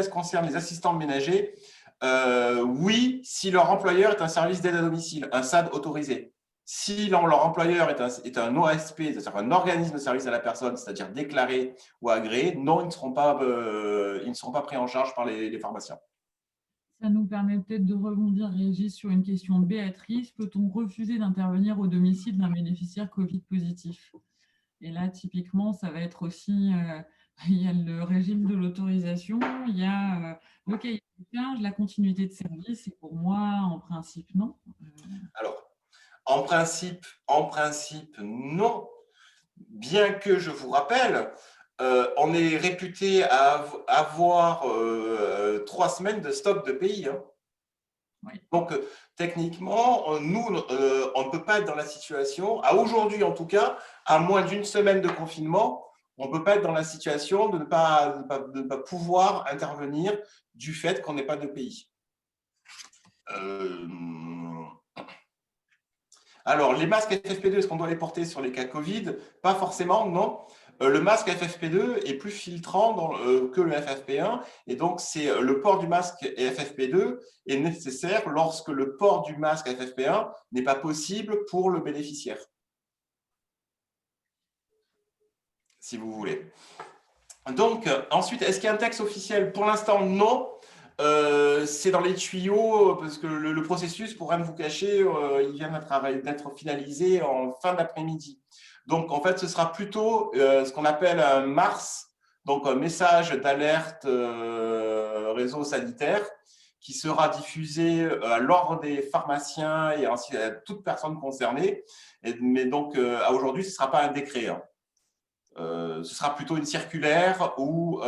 concernent les assistants ménagers? Oui, si leur employeur est un service d'aide à domicile, un SAD autorisé. Si leur employeur est un OSP, c'est-à-dire un organisme de service à la personne, c'est-à-dire déclaré ou agréé, non, ils ne seront pas pris en charge par les pharmaciens.
Ça nous permet peut-être de rebondir, Régis, sur une question de Béatrice. Peut-on refuser d'intervenir au domicile d'un bénéficiaire Covid positif? Et là, typiquement, ça va être aussi, il y a le régime de l'autorisation, il y a le cahier de charge, la continuité de service. Et pour moi, en principe, non.
Alors, en principe, non. Bien que je vous rappelle, on est réputé à avoir 3 semaines de stock de pays. Hein.
Oui.
Donc, techniquement, nous, on ne peut pas être dans la situation, à aujourd'hui en tout cas, à moins d'une semaine de confinement, on ne peut pas être dans la situation de ne pas pouvoir intervenir du fait qu'on n'ait pas de pays. Alors, les masques FFP2, est-ce qu'on doit les porter sur les cas Covid? Pas forcément, non. Le masque FFP2 est plus filtrant que le FFP1 et donc le port du masque FFP2 est nécessaire lorsque le port du masque FFP1 n'est pas possible pour le bénéficiaire. Si vous voulez. Donc, ensuite, est-ce qu'il y a un texte officiel? Pour l'instant, non. C'est dans les tuyaux parce que le processus, pour rien vous cacher, il vient d'être finalisé en fin d'après-midi. Donc, en fait, ce sera plutôt ce qu'on appelle un MARS, donc un message d'alerte réseau sanitaire, qui sera diffusé à l'ordre des pharmaciens et ainsi à toute personne concernée. Mais donc, à aujourd'hui, ce ne sera pas un décret. Hein. Ce sera plutôt une circulaire ou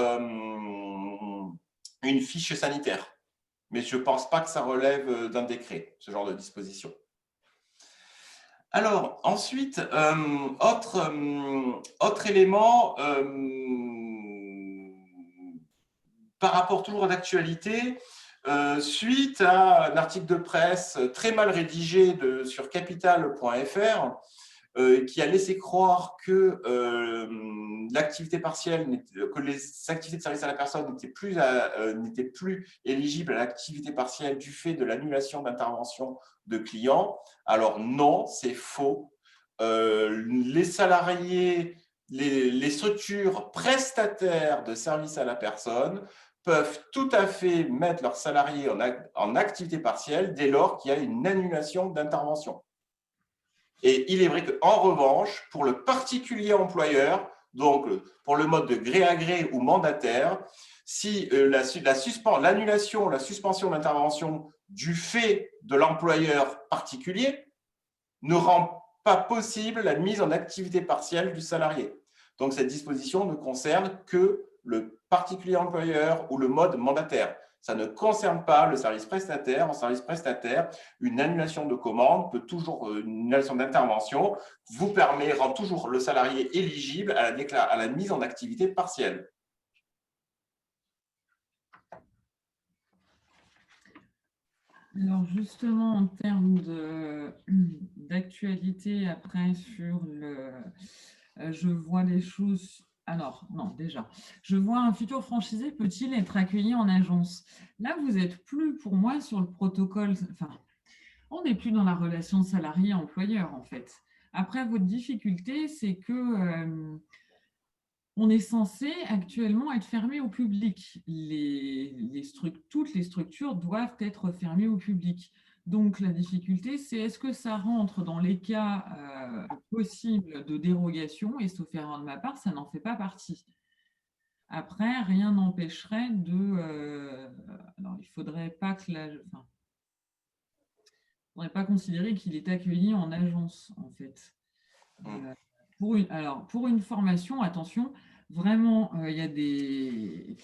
une fiche sanitaire. Mais je ne pense pas que ça relève d'un décret, ce genre de disposition. Alors, ensuite, autre élément, par rapport toujours à l'actualité, suite à un article de presse très mal rédigé sur capital.fr, qui a laissé croire que l'activité partielle, que les activités de service à la personne n'étaient plus éligibles à l'activité partielle du fait de l'annulation d'intervention de clients. Alors non, c'est faux. Les salariés, les structures prestataires de service à la personne peuvent tout à fait mettre leurs salariés en activité partielle dès lors qu'il y a une annulation d'intervention. Et il est vrai qu'en revanche, pour le particulier employeur, donc pour le mode de gré à gré ou mandataire, si l'annulation, la suspension d'intervention du fait de l'employeur particulier ne rend pas possible la mise en activité partielle du salarié. Donc cette disposition ne concerne que le particulier employeur ou le mode mandataire. Ça ne concerne pas le service prestataire. En service prestataire, une annulation de commande une annulation d'intervention rend toujours le salarié éligible à la mise en activité partielle.
Alors justement, en termes d'actualité, après sur je vois les choses. Alors, non, déjà, je vois un futur franchisé peut-il être accueilli en agence? Là, vous n'êtes plus pour moi sur le protocole, enfin, on n'est plus dans la relation salarié-employeur en fait. Après, votre difficulté, c'est que on est censé actuellement être fermé au public. Toutes les structures doivent être fermées au public. Donc, la difficulté, c'est est-ce que ça rentre dans les cas possibles de dérogation? Et sauf erreur de ma part, ça n'en fait pas partie. Après, rien n'empêcherait alors, il ne faudrait pas faudrait pas considérer qu'il est accueilli en agence, en fait. Pour une formation, attention, Vraiment, il y a des…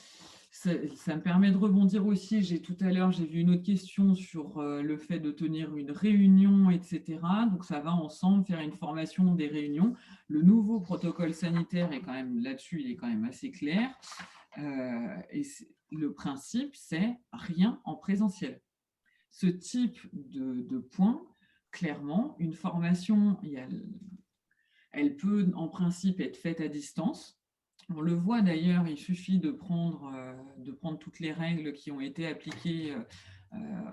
Ça me permet de rebondir aussi. Tout à l'heure, j'ai vu une autre question sur le fait de tenir une réunion, etc. Donc, ça va ensemble, faire une formation des réunions. Le nouveau protocole sanitaire est quand même là-dessus, il est quand même assez clair. Et le principe, c'est rien en présentiel. Ce type de point, clairement, une formation, elle peut en principe être faite à distance. On le voit d'ailleurs, il suffit de prendre toutes les règles qui ont été appliquées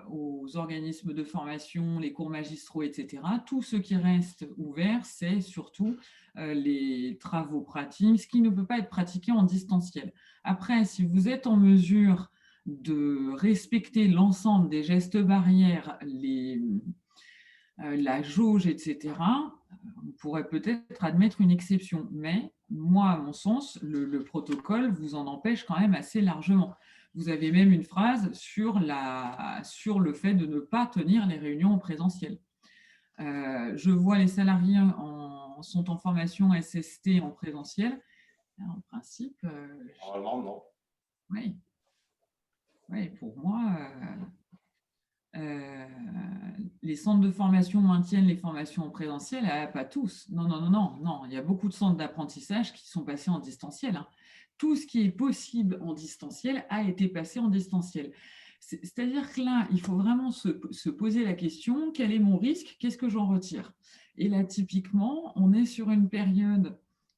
aux organismes de formation, les cours magistraux, etc. Tout ce qui reste ouvert, c'est surtout les travaux pratiques, ce qui ne peut pas être pratiqué en distanciel. Après, si vous êtes en mesure de respecter l'ensemble des gestes barrières, la jauge, etc., on pourrait peut-être admettre une exception. Mais moi, à mon sens, le protocole vous en empêche quand même assez largement. Vous avez même une phrase sur le fait de ne pas tenir les réunions en présentiel. Je vois les salariés sont en formation SST en présentiel. En principe,
Normalement, non.
oui. Oui, pour moi, les centres de formation maintiennent les formations en présentiel, pas tous. Non, non, non, non, non. Il y a beaucoup de centres d'apprentissage qui sont passés en distanciel, hein. Tout ce qui est possible en distanciel a été passé en distanciel. C'est-à-dire que là, il faut vraiment se poser la question, quel est mon risque? Qu'est-ce que j'en retire? Et là, typiquement, on est sur une période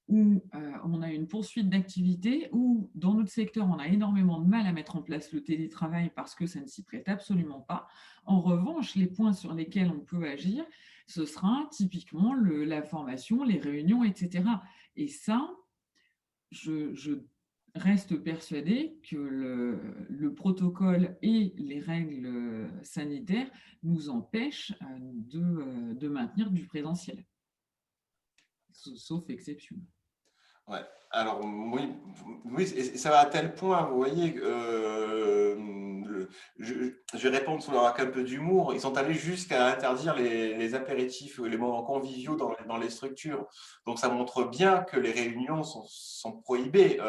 où on a une poursuite d'activité, où dans notre secteur, on a énormément de mal à mettre en place le télétravail parce que ça ne s'y prête absolument pas. En revanche, les points sur lesquels on peut agir, ce sera typiquement la formation, les réunions, etc. Et ça, je reste persuadée que le protocole et les règles sanitaires nous empêchent de maintenir du présentiel, sauf exception.
Ouais. Alors oui, oui, et ça va à tel point, vous voyez, je vais répondre avec un peu d'humour. Ils sont allés jusqu'à interdire les apéritifs, les moments conviviaux dans les structures. Donc ça montre bien que les réunions sont prohibées,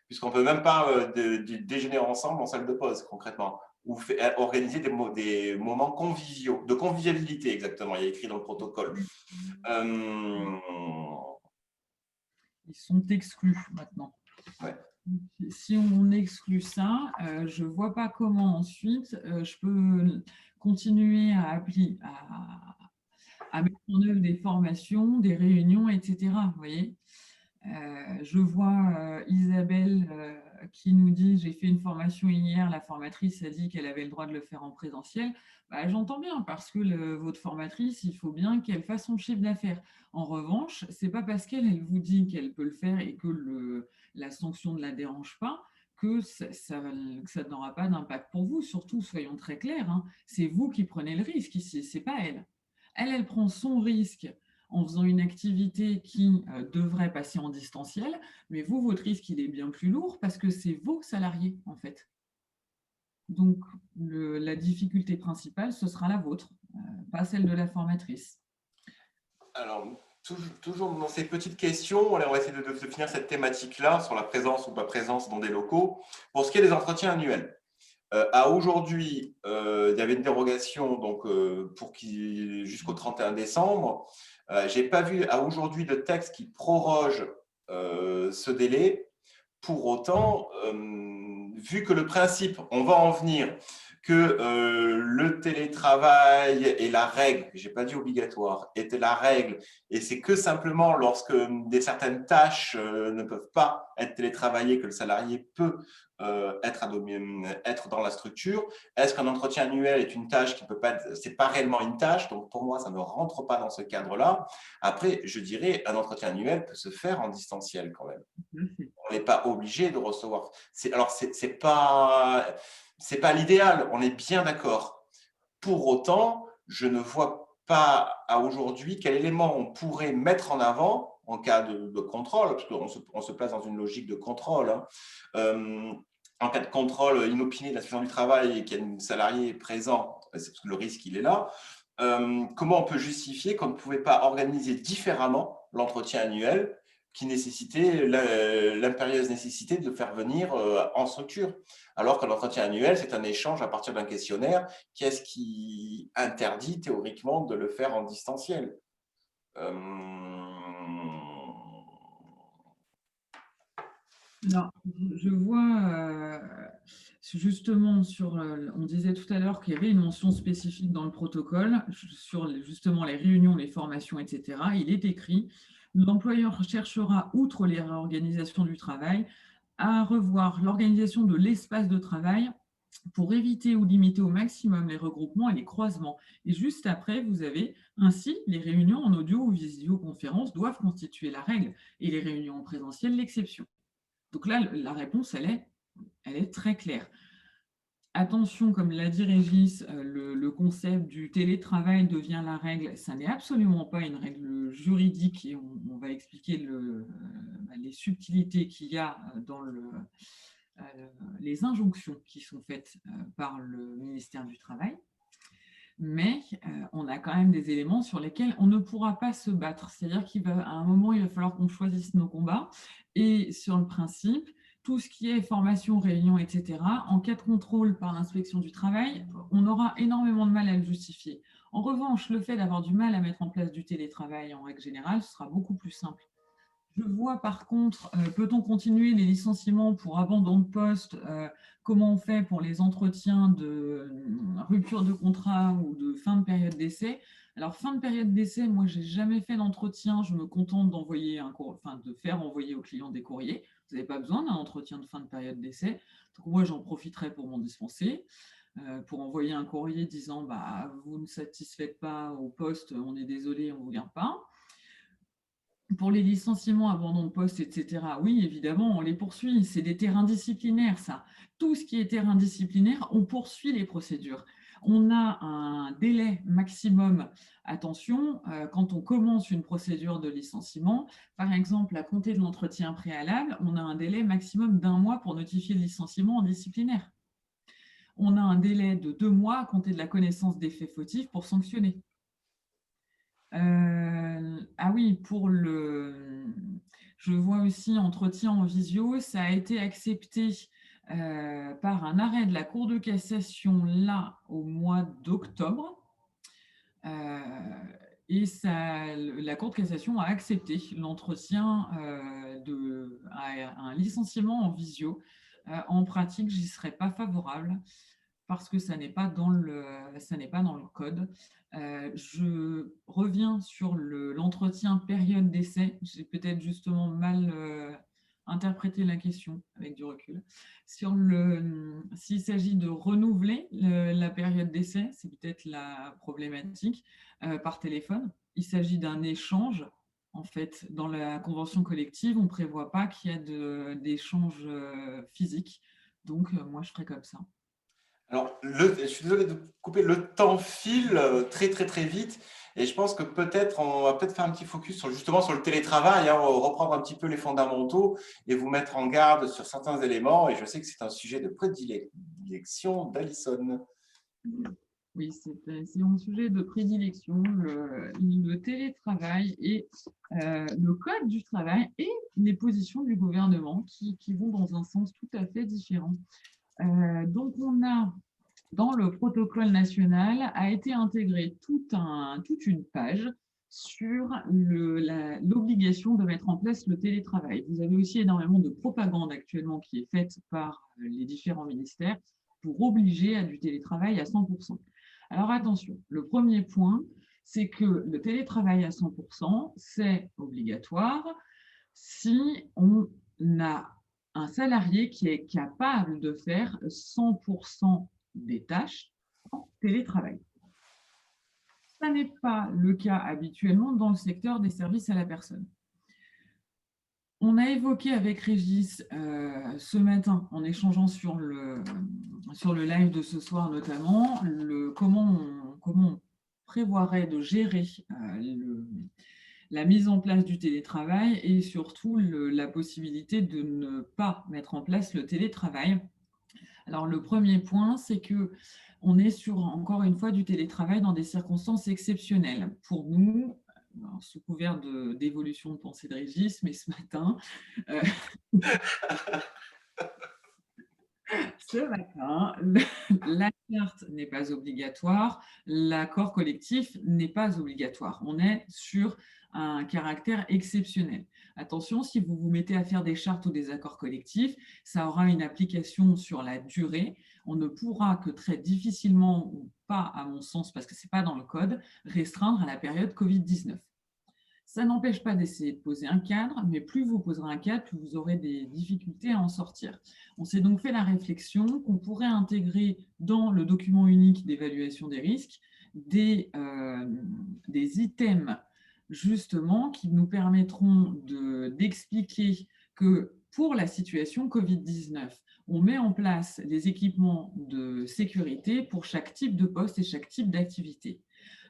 puisqu'on peut même pas déjeuner ensemble en salle de pause concrètement, ou organiser des moments conviviaux, de convivialité exactement. Il y a écrit dans le protocole.
Ils sont exclus maintenant.
Ouais.
Si on exclut ça, je ne vois pas comment ensuite je peux continuer à mettre en œuvre des formations, des réunions, etc. Vous voyez, je vois Isabelle qui nous dit: j'ai fait une formation hier, la formatrice a dit qu'elle avait le droit de le faire en présentiel. Bah, j'entends bien, parce que votre formatrice, il faut bien qu'elle fasse son chiffre d'affaires. En revanche, ce n'est pas parce qu'elle vous dit qu'elle peut le faire et que la sanction ne la dérange pas que ça n'aura pas d'impact pour vous. Surtout, soyons très clairs, hein, c'est vous qui prenez le risque ici, ce n'est pas elle. Elle prend son risque en faisant une activité qui devrait passer en distanciel, mais vous, votre risque, il est bien plus lourd parce que c'est vos salariés, en fait. Donc, la difficulté principale, ce sera la vôtre, pas celle de la formatrice.
Alors, toujours dans ces petites questions, on va essayer de finir cette thématique-là sur la présence ou pas présence dans des locaux. Pour ce qui est des entretiens annuels, à aujourd'hui, il y avait une dérogation donc, jusqu'au 31 décembre. Je n'ai pas vu à aujourd'hui de texte qui proroge ce délai. Pour autant, vu que le principe, on va en venir, que le télétravail est la règle, je n'ai pas dit obligatoire, était la règle, et c'est que simplement lorsque certaines tâches ne peuvent pas être télétravaillées que le salarié peut être dans la structure. Est-ce qu'un entretien annuel est une tâche qui peut pas être, c'est pas réellement une tâche, donc pour moi ça ne rentre pas dans ce cadre-là. Après, je dirais un entretien annuel peut se faire en distanciel quand même. On n'est pas obligé de recevoir. Alors c'est pas l'idéal, on est bien d'accord. Pour autant, je ne vois pas à aujourd'hui quel élément on pourrait mettre en avant en cas de contrôle, parce qu'on se place dans une logique de contrôle, hein. En cas de contrôle inopiné de la situation du travail et qu'il y a un salarié présent, c'est parce que le risque il est là. Comment on peut justifier qu'on ne pouvait pas organiser différemment l'entretien annuel qui nécessitait l'impérieuse nécessité de le faire venir en structure. Alors qu'un entretien annuel, c'est un échange à partir d'un questionnaire. Qu'est-ce qui interdit théoriquement de le faire en distanciel?
Alors, je vois justement on disait tout à l'heure qu'il y avait une mention spécifique dans le protocole sur justement les réunions, les formations, etc. Il est écrit, l'employeur cherchera, outre les réorganisations du travail, à revoir l'organisation de l'espace de travail pour éviter ou limiter au maximum les regroupements et les croisements. Et juste après, vous avez ainsi les réunions en audio ou visioconférence doivent constituer la règle et les réunions en présentiel l'exception. Donc là, la réponse, elle est très claire. Attention, comme l'a dit Régis, le concept du télétravail devient la règle. Ça n'est absolument pas une règle juridique et on va expliquer les subtilités qu'il y a dans les injonctions qui sont faites par le ministère du Travail. Mais on a quand même des éléments sur lesquels on ne pourra pas se battre. C'est-à-dire qu'à un moment, il va falloir qu'on choisisse nos combats. Et sur le principe, tout ce qui est formation, réunion, etc., en cas de contrôle par l'inspection du travail, on aura énormément de mal à le justifier. En revanche, le fait d'avoir du mal à mettre en place du télétravail en règle générale, ce sera beaucoup plus simple. Je vois par contre, peut-on continuer les licenciements pour abandon de poste? Comment on fait pour les entretiens de rupture de contrat ou de fin de période d'essai? Alors, fin de période d'essai, moi, je n'ai jamais fait d'entretien. Je me contente de faire envoyer aux clients des courriers. Vous n'avez pas besoin d'un entretien de fin de période d'essai. Donc, moi, j'en profiterai pour m'en dispenser, pour envoyer un courrier disant bah, vous ne satisfaites pas au poste, on est désolé, on ne vous garde pas. Pour les licenciements, abandon de poste, etc., oui, évidemment, on les poursuit. C'est des terrains disciplinaires, ça. Tout ce qui est terrain disciplinaire, on poursuit les procédures. On a un délai maximum. Attention, quand on commence une procédure de licenciement, par exemple, à compter de l'entretien préalable, on a un délai maximum d'1 mois pour notifier le licenciement en disciplinaire. On a un délai de 2 mois à compter de la connaissance des faits fautifs pour sanctionner. Ah oui, je vois aussi entretien en visio, ça a été accepté par un arrêt de la Cour de cassation là au mois d'octobre. Et la Cour de cassation a accepté l'entretien à un licenciement en visio. En pratique, j'y serais pas favorable parce que ça n'est pas dans le code. Je reviens sur l'entretien période d'essai. J'ai peut-être justement mal interprété la question avec du recul. S'il s'agit de renouveler la période d'essai, c'est peut-être la problématique par téléphone. Il s'agit d'un échange. En fait, dans la convention collective, on ne prévoit pas qu'il y ait d'échange physique. Donc, moi, je ferais comme ça.
Alors, je suis désolé de couper, le temps file très très très vite et je pense que peut-être on va peut-être faire un petit focus justement sur le télétravail, hein, reprendre un petit peu les fondamentaux et vous mettre en garde sur certains éléments. Et je sais que c'est un sujet de prédilection d'Alison.
Oui, c'est mon sujet de prédilection, le télétravail et le code du travail et les positions du gouvernement qui vont dans un sens tout à fait différent. Donc, on a, dans le protocole national, a été intégrée toute une page sur l'obligation de mettre en place le télétravail. Vous avez aussi énormément de propagande actuellement qui est faite par les différents ministères pour obliger à du télétravail à 100%. Alors attention, le premier point, c'est que le télétravail à 100%, c'est obligatoire si on a un salarié qui est capable de faire 100% des tâches en télétravail. Ça n'est pas le cas habituellement dans le secteur des services à la personne. On a évoqué avec Régis ce matin, en échangeant sur le live de ce soir notamment, comment on prévoirait de gérer la mise en place du télétravail et surtout la possibilité de ne pas mettre en place le télétravail. Alors, le premier point, c'est qu'on est sur, encore une fois, du télétravail dans des circonstances exceptionnelles. Pour nous, alors, sous couvert d'évolution de pensée de Régis, mais ce matin, euh, la carte n'est pas obligatoire, l'accord collectif n'est pas obligatoire. On est sur un caractère exceptionnel. Attention, si vous vous mettez à faire des chartes ou des accords collectifs, ça aura une application sur la durée. On ne pourra que très difficilement, ou pas à mon sens, parce que ce n'est pas dans le code, restreindre à la période Covid-19. Ça n'empêche pas d'essayer de poser un cadre, mais plus vous poserez un cadre, plus vous aurez des difficultés à en sortir. On s'est donc fait la réflexion qu'on pourrait intégrer dans le document unique d'évaluation des risques des items justement qui nous permettront d'expliquer que pour la situation Covid-19, on met en place les équipements de sécurité pour chaque type de poste et chaque type d'activité.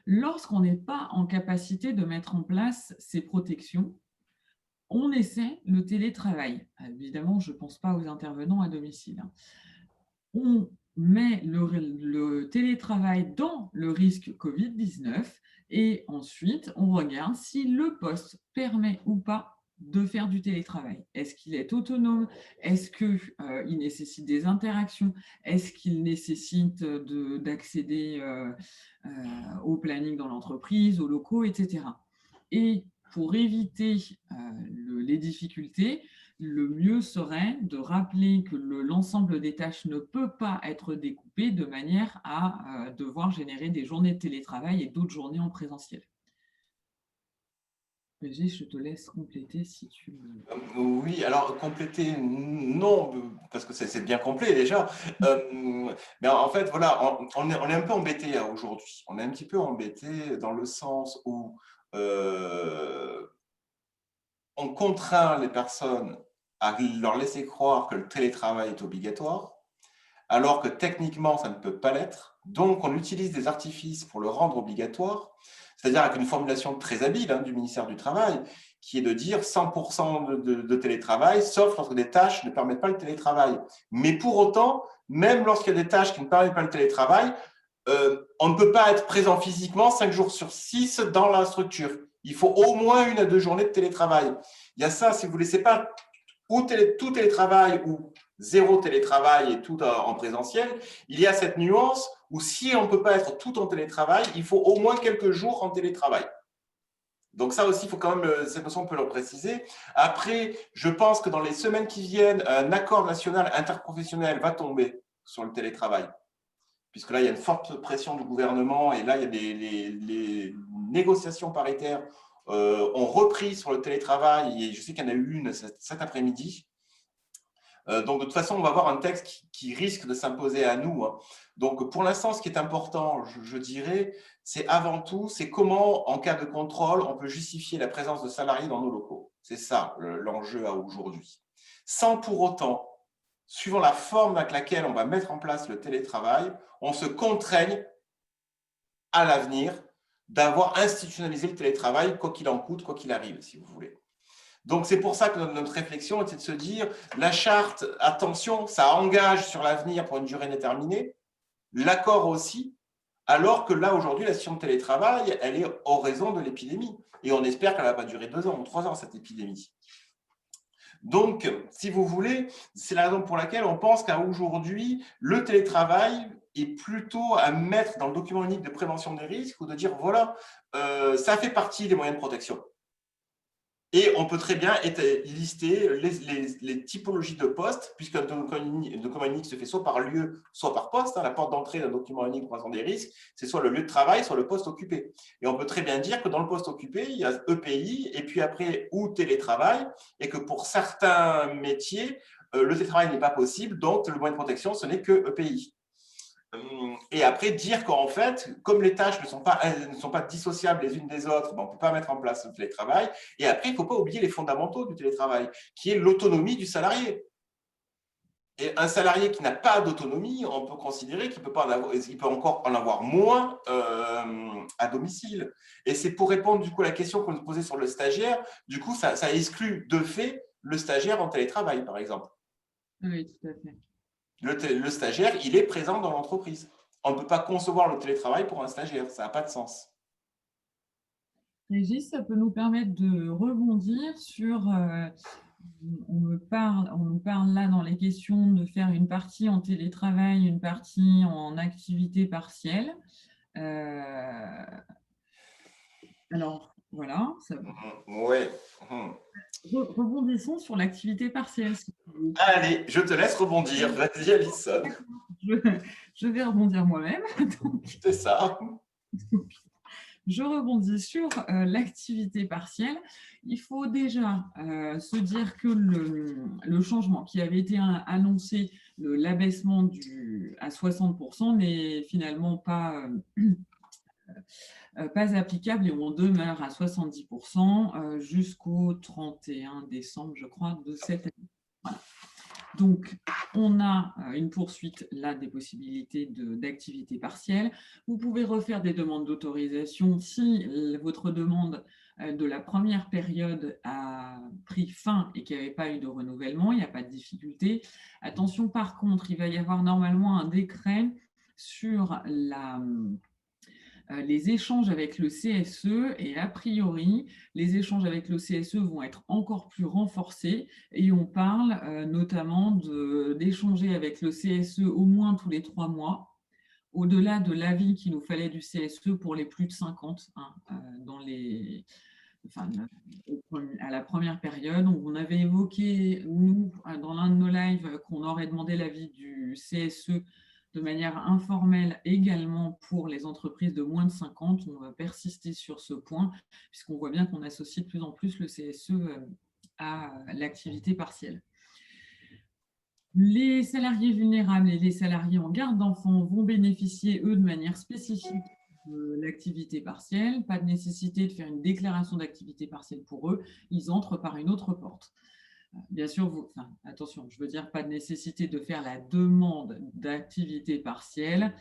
Lorsqu'on n'est pas en capacité de mettre en place ces protections, on essaie le télétravail. Évidemment, je ne pense pas aux intervenants à domicile. On met le télétravail dans le risque Covid-19 et ensuite, on regarde si le poste permet ou pas de faire du télétravail. Est-ce qu'il est autonome? Est-ce qu'il nécessite des interactions? Est-ce qu'il nécessite d'accéder au planning dans l'entreprise, aux locaux, etc. Et pour éviter les difficultés, le mieux serait de rappeler que l'ensemble des tâches ne peut pas être découpé de manière à devoir générer des journées de télétravail et d'autres journées en présentiel. Régis, je te laisse compléter si tu veux.
Oui, alors compléter, non, parce que c'est bien complet déjà. Mais en fait, voilà, on est un peu embêté aujourd'hui. On est un petit peu embêté dans le sens où on contraint les personnes à leur laisser croire que le télétravail est obligatoire, alors que techniquement, ça ne peut pas l'être. Donc, on utilise des artifices pour le rendre obligatoire, c'est-à-dire avec une formulation très habile du ministère du Travail, qui est de dire 100% de télétravail, sauf lorsque des tâches ne permettent pas le télétravail. Mais pour autant, même lorsqu'il y a des tâches qui ne permettent pas le télétravail, on ne peut pas être présent physiquement 5 jours sur 6 dans la structure. Il faut au moins 1 à 2 journées de télétravail. Il y a ça, si vous ne laissez pas tout télétravail ou zéro télétravail et tout en présentiel, il y a cette nuance où si on ne peut pas être tout en télétravail, il faut au moins quelques jours en télétravail. Donc ça aussi, il faut quand même, cette notion, on peut le préciser. Après, je pense que dans les semaines qui viennent, un accord national interprofessionnel va tomber sur le télétravail, puisque là, il y a une forte pression du gouvernement et là, il y a les négociations paritaires ont repris sur le télétravail et je sais qu'il y en a eu une cet après-midi. Donc, de toute façon, on va avoir un texte qui risque de s'imposer à nous. Donc, pour l'instant, ce qui est important, je dirais, c'est avant tout, c'est comment, en cas de contrôle, on peut justifier la présence de salariés dans nos locaux. C'est ça l'enjeu à aujourd'hui. Sans pour autant, suivant la forme avec laquelle on va mettre en place le télétravail, on se contraigne à l'avenir d'avoir institutionnalisé le télétravail, quoi qu'il en coûte, quoi qu'il arrive, si vous voulez. Donc, c'est pour ça que notre réflexion était de se dire, la charte, attention, ça engage sur l'avenir pour une durée déterminée, l'accord aussi, alors que là, aujourd'hui, la situation de télétravail, elle est en raison de l'épidémie. Et on espère qu'elle ne va pas durer 2 ans ou 3 ans, cette épidémie. Donc, si vous voulez, c'est la raison pour laquelle on pense qu'à aujourd'hui, le télétravail est plutôt à mettre dans le document unique de prévention des risques ou de dire, voilà, ça fait partie des moyens de protection. Et on peut très bien lister les typologies de postes, puisqu'un document unique se fait soit par lieu, soit par poste. La porte d'entrée d'un document unique prévention des risques, c'est soit le lieu de travail, soit le poste occupé. Et on peut très bien dire que dans le poste occupé, il y a EPI, et puis après, ou télétravail, et que pour certains métiers, le télétravail n'est pas possible, donc le moyen de protection, ce n'est que EPI. Et après, dire qu'en fait, comme les tâches ne sont pas dissociables les unes des autres, on ne peut pas mettre en place le télétravail. Et après, il ne faut pas oublier les fondamentaux du télétravail, qui est l'autonomie du salarié. Et un salarié qui n'a pas d'autonomie, on peut considérer qu'il peut encore en avoir moins à domicile. Et c'est pour répondre du coup à la question qu'on nous posait sur le stagiaire, du coup, ça exclut de fait le stagiaire en télétravail, par exemple.
Oui, tout à fait.
Le stagiaire, il est présent dans l'entreprise. On ne peut pas concevoir le télétravail pour un stagiaire, ça n'a pas de sens.
Régis, ça peut nous permettre de rebondir sur, on nous parle là dans les questions de faire une partie en télétravail, une partie en activité partielle. Euh, alors, voilà,
Oui.
rebondissons sur l'activité partielle.
Allez, je te laisse rebondir. Vas-y, Alison.
Je, je vais rebondir moi-même.
C'est ça.
Je rebondis sur l'activité partielle. Il faut déjà se dire que le changement qui avait été annoncé, l'abaissement à 60%, n'est finalement pas applicable et on demeure à 70% jusqu'au 31 décembre, je crois, de cette année. Voilà. Donc, on a une poursuite là des possibilités d'activité partielle. Vous pouvez refaire des demandes d'autorisation si votre demande de la première période a pris fin et qu'il n'y avait pas eu de renouvellement, il n'y a pas de difficulté. Attention, par contre, il va y avoir normalement un décret sur les échanges avec le CSE et a priori, les échanges avec le CSE vont être encore plus renforcés et on parle notamment d'échanger avec le CSE au moins tous les 3 mois, au-delà de l'avis qu'il nous fallait du CSE pour les plus de 50 à la première période. On avait évoqué, nous, dans l'un de nos lives, qu'on aurait demandé l'avis du CSE de manière informelle également pour les entreprises de moins de 50. On va persister sur ce point, puisqu'on voit bien qu'on associe de plus en plus le CSE à l'activité partielle. Les salariés vulnérables et les salariés en garde d'enfants vont bénéficier, eux, de manière spécifique de l'activité partielle. Pas de nécessité de faire une déclaration d'activité partielle pour eux. Ils entrent par une autre porte. Bien sûr, attention, je veux dire pas de nécessité de faire la demande d'activité partielle,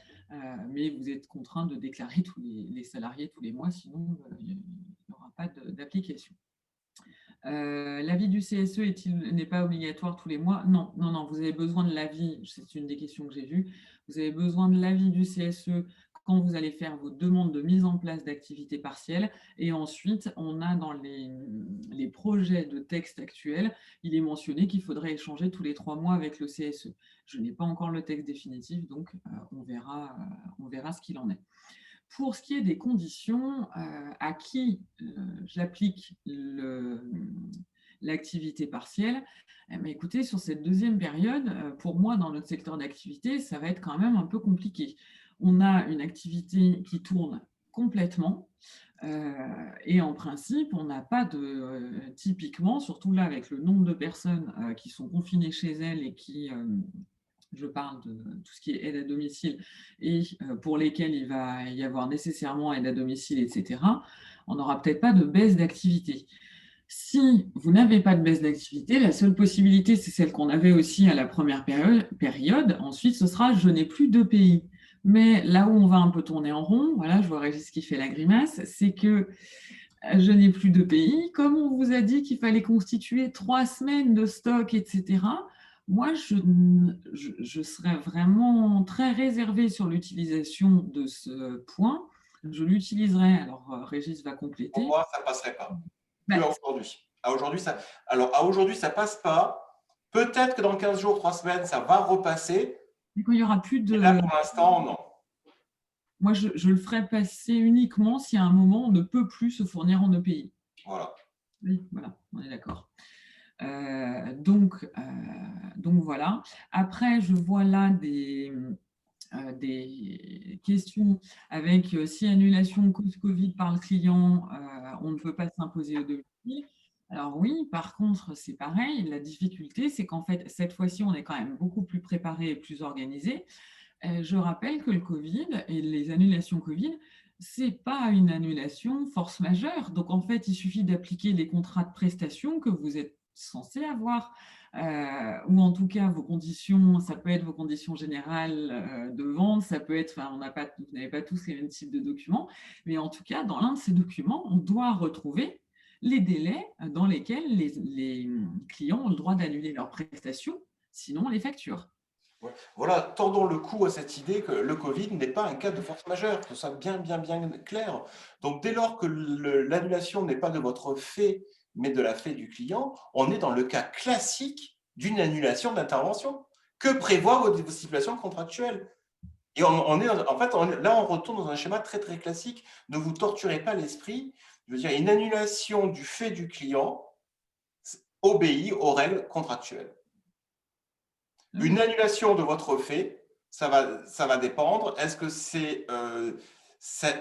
mais vous êtes contraint de déclarer tous les salariés tous les mois, sinon il n'y aura pas d'application. L'avis du CSE n'est pas obligatoire tous les mois? Non, non, non, vous avez besoin de l'avis, c'est une des questions que j'ai vues, vous avez besoin de l'avis du CSE quand vous allez faire vos demandes de mise en place d'activité partielle. Et ensuite, on a dans les projets de texte actuels, il est mentionné qu'il faudrait échanger tous les 3 mois avec le CSE. Je n'ai pas encore le texte définitif, donc on verra ce qu'il en est. Pour ce qui est des conditions à qui j'applique l'activité partielle, écoutez, sur cette deuxième période, pour moi, dans notre secteur d'activité, ça va être quand même un peu compliqué. On a une activité qui tourne complètement et en principe, on n'a pas typiquement, surtout là avec le nombre de personnes qui sont confinées chez elles et qui je parle de tout ce qui est aide à domicile et pour lesquels il va y avoir nécessairement aide à domicile, etc., on n'aura peut-être pas de baisse d'activité. Si vous n'avez pas de baisse d'activité, la seule possibilité, c'est celle qu'on avait aussi à la première période. Ensuite, ce sera « je n'ai plus de pays ». Mais là où on va un peu tourner en rond, voilà, je vois Régis qui fait la grimace, c'est que je n'ai plus de pays. Comme on vous a dit qu'il fallait constituer 3 semaines de stock, etc., moi, je serais vraiment très réservée sur l'utilisation de ce point. Je l'utiliserai, alors Régis va compléter.
Pour moi, ça ne passerait pas. Plus à aujourd'hui, ça ne passe pas. Peut-être que dans 15 jours, 3 semaines, ça va repasser.
Mais quand il n'y aura plus de…
Et là, pour l'instant, non.
Moi, je le ferai passer uniquement si à un moment, on ne peut plus se fournir en EPI.
Voilà.
Oui, voilà, on est d'accord. Donc voilà. Après, je vois là des questions avec si annulation cause Covid par le client, on ne peut pas s'imposer au domicile. Alors oui, par contre, c'est pareil. La difficulté, c'est qu'en fait, cette fois-ci, on est quand même beaucoup plus préparé et plus organisé. Je rappelle que le Covid et les annulations Covid, ce n'est pas une annulation force majeure. Donc, en fait, il suffit d'appliquer les contrats de prestation que vous êtes censé avoir, ou en tout cas, vos conditions, ça peut être vos conditions générales de vente, ça peut être, vous n'avez pas tous les mêmes types de documents, mais en tout cas, dans l'un de ces documents, on doit retrouver les délais dans lesquels les clients ont le droit d'annuler leurs prestations, sinon on les facture.
Voilà, tordons le cou à cette idée que le Covid n'est pas un cas de force majeure, que ce soit bien, bien, bien clair. Donc, dès lors que l'annulation n'est pas de votre fait, mais de la fait du client, on est dans le cas classique d'une annulation d'intervention. Que prévoient vos stipulations contractuelles? Et on est, en fait, là, on retourne dans un schéma très, très classique. Ne vous torturez pas l'esprit. Je veux dire, une annulation du fait du client obéit aux règles contractuelles. Une annulation de votre fait, ça va dépendre. Est-ce que c'est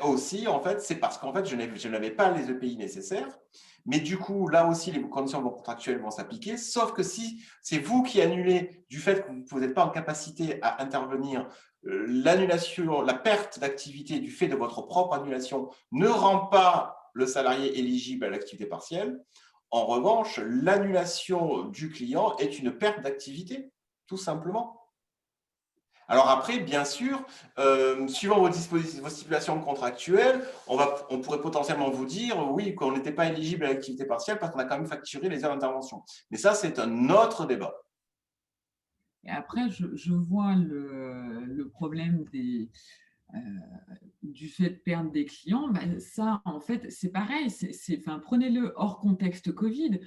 aussi, en fait, c'est parce qu'en fait, je n'avais pas les EPI nécessaires. Mais du coup, là aussi, les conditions contractuelles vont s'appliquer. Sauf que si c'est vous qui annulez du fait que vous n'êtes pas en capacité à intervenir, l'annulation, la perte d'activité du fait de votre propre annulation ne rend pas le salarié éligible à l'activité partielle. En revanche, l'annulation du client est une perte d'activité, tout simplement. Alors après, bien sûr, suivant vos stipulations contractuelles, on pourrait potentiellement vous dire, oui, qu'on n'était pas éligible à l'activité partielle parce qu'on a quand même facturé les heures d'intervention. Mais ça, c'est un autre débat.
Et après, je vois le problème du fait de perdre des clients. Ben, ça, en fait, c'est pareil. Enfin, prenez-le hors contexte Covid.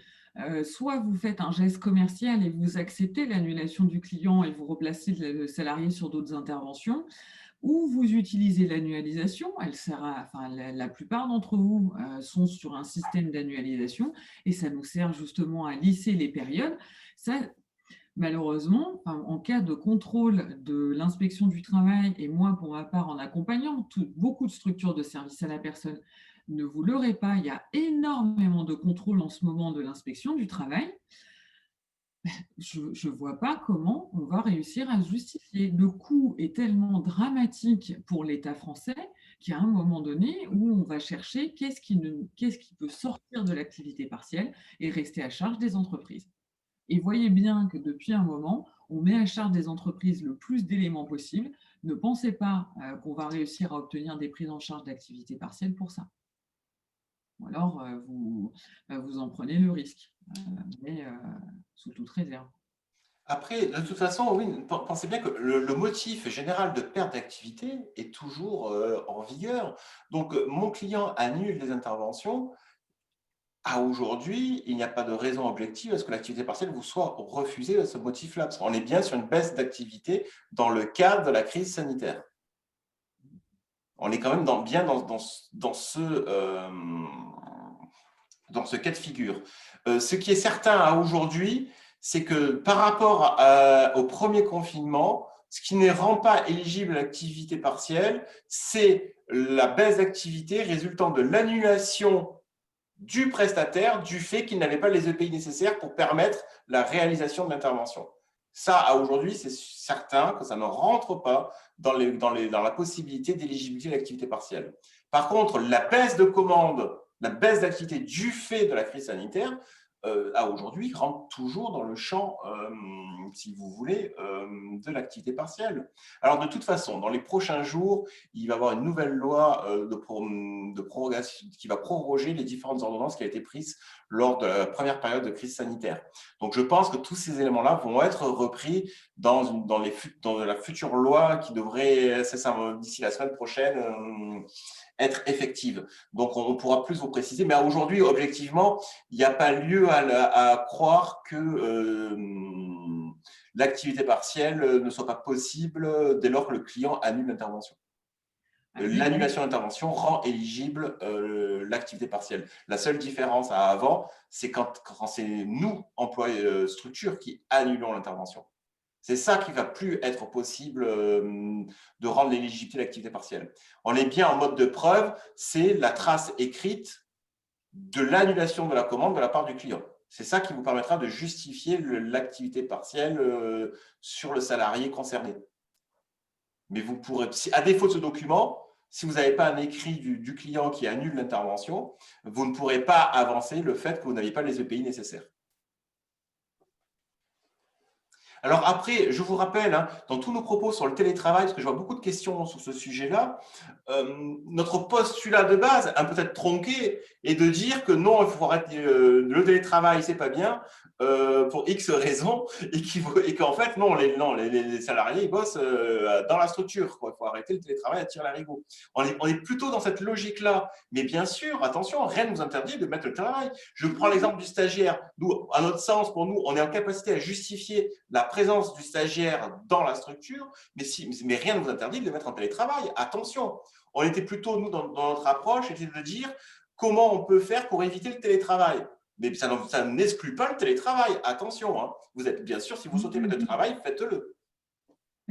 Soit vous faites un geste commercial et vous acceptez l'annulation du client et vous replacez le salarié sur d'autres interventions, ou vous utilisez l'annualisation. Enfin, la plupart d'entre vous sont sur un système d'annualisation et ça nous sert justement à lisser les périodes. Ça, malheureusement, en cas de contrôle de l'inspection du travail, et moi pour ma part en accompagnant beaucoup de structures de services à la personne, ne vous leurrez pas, il y a énormément de contrôles en ce moment de l'inspection du travail. Je ne vois pas comment on va réussir à se justifier. Le coût est tellement dramatique pour l'État français qu'il y a un moment donné où on va chercher qu'est-ce qui peut sortir de l'activité partielle et rester à charge des entreprises. Et voyez bien que depuis un moment, on met à charge des entreprises le plus d'éléments possible. Ne pensez pas qu'on va réussir à obtenir des prises en charge d'activité partielle pour ça. Ou alors, vous en prenez le risque, mais sous toute réserve.
Après, de toute façon, oui, pensez bien que le motif général de perte d'activité est toujours en vigueur. Donc, mon client annule des interventions. À aujourd'hui, il n'y a pas de raison objective à ce que l'activité partielle vous soit refusée à ce motif-là, parce qu'on est bien sur une baisse d'activité dans le cadre de la crise sanitaire. On est quand même bien dans ce cas de figure. Ce qui est certain à aujourd'hui, c'est que par rapport au premier confinement, ce qui ne rend pas éligible à l'activité partielle, c'est la baisse d'activité résultant de l'annulation du prestataire du fait qu'il n'avait pas les EPI nécessaires pour permettre la réalisation de l'intervention. Ça, à aujourd'hui, c'est certain que ça ne rentre pas dans la possibilité d'éligibilité à l'activité partielle. Par contre, la baisse de commande, la baisse d'activité du fait de la crise sanitaire, à aujourd'hui, rentre toujours dans le champ, si vous voulez, de l'activité partielle. Alors, de toute façon, dans les prochains jours, il va y avoir une nouvelle loi de prorogation qui va proroger les différentes ordonnances qui ont été prises lors de la première période de crise sanitaire. Donc, je pense que tous ces éléments-là vont être repris dans la future loi qui devrait, d'ici la semaine prochaine, être effective. Donc, on pourra plus vous préciser. Mais aujourd'hui, objectivement, il n'y a pas lieu à croire que l'activité partielle ne soit pas possible dès lors que le client annule l'intervention. L'annulation d'intervention rend éligible l'activité partielle. La seule différence à avant, c'est quand c'est nous, employeurs structures, qui annulons l'intervention. C'est ça qui ne va plus être possible de rendre l'éligibilité de l'activité partielle. On est bien en mode de preuve, c'est la trace écrite de l'annulation de la commande de la part du client. C'est ça qui vous permettra de justifier l'activité partielle sur le salarié concerné. Mais vous pourrez, à défaut de ce document, si vous n'avez pas un écrit du client qui annule l'intervention, vous ne pourrez pas avancer le fait que vous n'aviez pas les EPI nécessaires. Alors après, je vous rappelle, hein, dans tous nos propos sur le télétravail, parce que je vois beaucoup de questions sur ce sujet-là, notre postulat de base, un peut-être tronqué, est de dire que non, il faut arrêter le télétravail, c'est pas bien, pour X raisons, et qu'en fait, non, les salariés, ils bossent dans la structure, quoi. Il faut arrêter le télétravail à tire-larigot. On est plutôt dans cette logique-là. Mais bien sûr, attention, rien ne nous interdit de mettre le travail. Je prends l'exemple du stagiaire. Nous, à notre sens, pour nous, on est en capacité à justifier la présence du stagiaire dans la structure, mais rien ne nous interdit de le mettre en télétravail. Attention, on était plutôt, nous, dans notre approche, c'était de dire comment on peut faire pour éviter le télétravail. Mais ça n'exclut pas le télétravail. Attention, hein. Vous êtes bien sûr, si vous souhaitez mettre le travail, faites-le.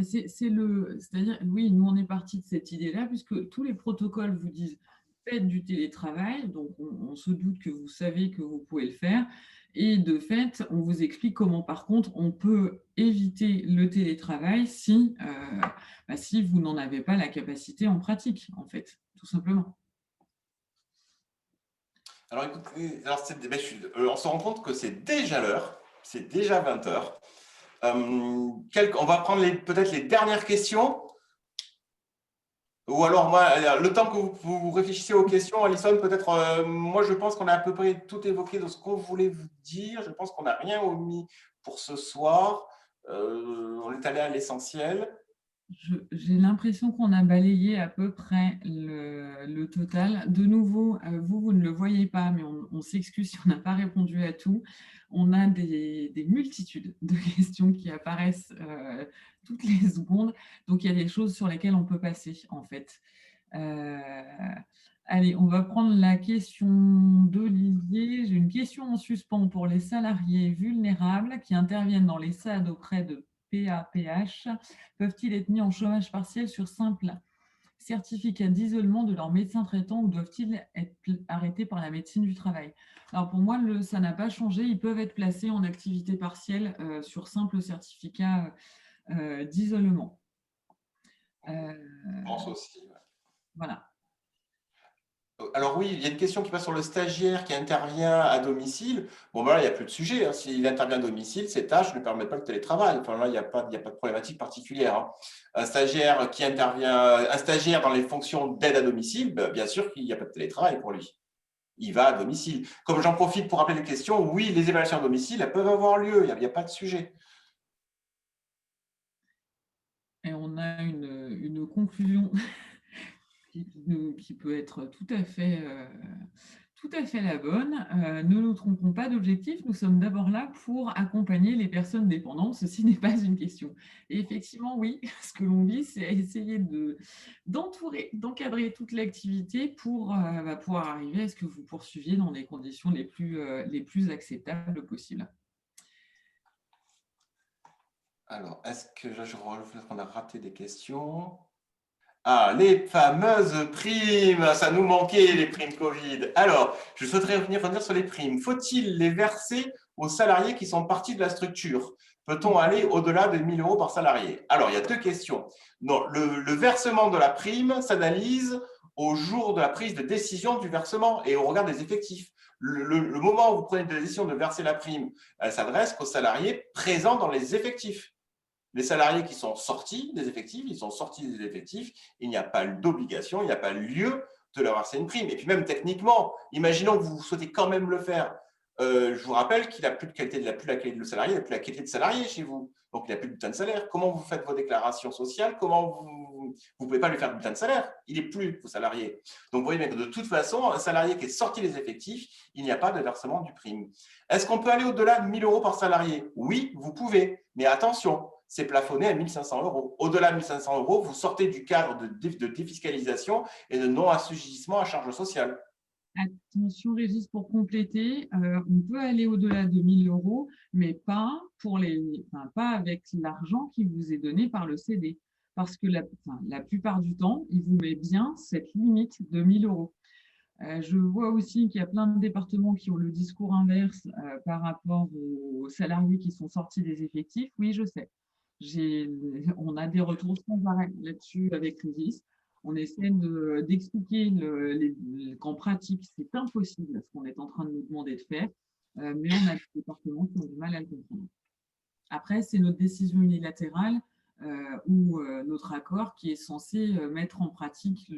C'est-à-dire, oui, nous on est parti de cette idée-là, puisque tous les protocoles vous disent faites du télétravail, donc on se doute que vous savez que vous pouvez le faire, et de fait, on vous explique comment par contre on peut éviter le télétravail si vous n'en avez pas la capacité en pratique, en fait, tout simplement.
Alors écoutez, on se rend compte que c'est déjà l'heure, c'est déjà 20 heures. On va prendre peut-être les dernières questions. Ou alors, moi, le temps que vous réfléchissez aux questions, Alison, peut-être, moi, je pense qu'on a à peu près tout évoqué de ce qu'on voulait vous dire. Je pense qu'on n'a rien omis pour ce soir. On est allé à l'essentiel.
J'ai l'impression qu'on a balayé à peu près le total. De nouveau, vous ne le voyez pas, mais on s'excuse si on n'a pas répondu à tout. On a des multitudes de questions qui apparaissent toutes les secondes. Donc, il y a des choses sur lesquelles on peut passer, en fait. Allez, on va prendre la question d'Olivier. J'ai une question en suspens pour les salariés vulnérables qui interviennent dans les SAD auprès de PAPH. Peuvent-ils être mis en chômage partiel sur simple certificat d'isolement de leur médecin traitant ou doivent-ils être arrêtés par la médecine du travail? Alors pour moi, ça n'a pas changé. Ils peuvent être placés en activité partielle sur simple certificat d'isolement.
Je pense aussi.
Voilà.
Alors oui, il y a une question qui passe sur le stagiaire qui intervient à domicile. Bon, ben là, il n'y a plus de sujet, hein. S'il intervient à domicile, ses tâches ne permettent pas le télétravail. Enfin, là, il n'y a pas de problématique particulière, hein. Un stagiaire dans les fonctions d'aide à domicile, ben, bien sûr qu'il n'y a pas de télétravail pour lui. Il va à domicile. Comme j'en profite pour rappeler les questions, oui, les évaluations à domicile, elles peuvent avoir lieu. Il n'y a pas de sujet.
Et on a une conclusion qui peut être tout à fait la bonne. Ne nous trompons pas d'objectif. Nous sommes d'abord là pour accompagner les personnes dépendantes. Ceci n'est pas une question. Et effectivement, oui, ce que l'on vit, c'est essayer d'encadrer toute l'activité pour pouvoir arriver à ce que vous poursuiviez dans les conditions les plus acceptables possibles.
Alors, est-ce que là, je relève qu'on a raté des questions? Ah, les fameuses primes, ça nous manquait, les primes Covid. Alors, je souhaiterais revenir sur les primes. Faut-il les verser aux salariés qui sont partis de la structure? Peut-on aller au-delà de 1 000 € par salarié? Alors, il y a deux questions. Non, le versement de la prime s'analyse au jour de la prise de décision du versement et au regard des effectifs. Le moment où vous prenez la décision de verser la prime, elle s'adresse qu'aux salariés présents dans les effectifs. Les salariés qui sont sortis des effectifs, il n'y a pas d'obligation, il n'y a pas lieu de leur verser une prime. Et puis même techniquement, imaginons que vous souhaitez quand même le faire. Je vous rappelle qu'il n'a plus de qualité, il n'a plus la qualité de salarié, il n'a plus la qualité de salarié chez vous. Donc, il n'a plus de bulletin de salaire. Comment vous faites vos déclarations sociales? Comment vous ne pouvez pas lui faire de bulletin de salaire? Il n'est plus vos salariés. Donc, vous voyez bien que de toute façon, un salarié qui est sorti des effectifs, il n'y a pas de versement du prime. Est-ce qu'on peut aller au-delà de 1 000 € par salarié? Oui, vous pouvez. Mais attention, c'est plafonné à 1 500 €. Au-delà de 1 500 €, vous sortez du cadre de défiscalisation et de non-assujettissement à charges sociales.
Attention, Régis, pour compléter, on peut aller au-delà de 1 000 €, mais pas avec l'argent qui vous est donné par le CD. Parce que la plupart du temps, il vous met bien cette limite de 1 000 €. Je vois aussi qu'il y a plein de départements qui ont le discours inverse par rapport aux salariés qui sont sortis des effectifs. Oui, je sais. On a des retours sans arrêt là-dessus avec Régis. On essaie d'expliquer qu'en pratique, c'est impossible ce qu'on est en train de nous demander de faire, mais on a des départements qui ont du mal à le comprendre. Après, c'est notre décision unilatérale ou notre accord qui est censé mettre en pratique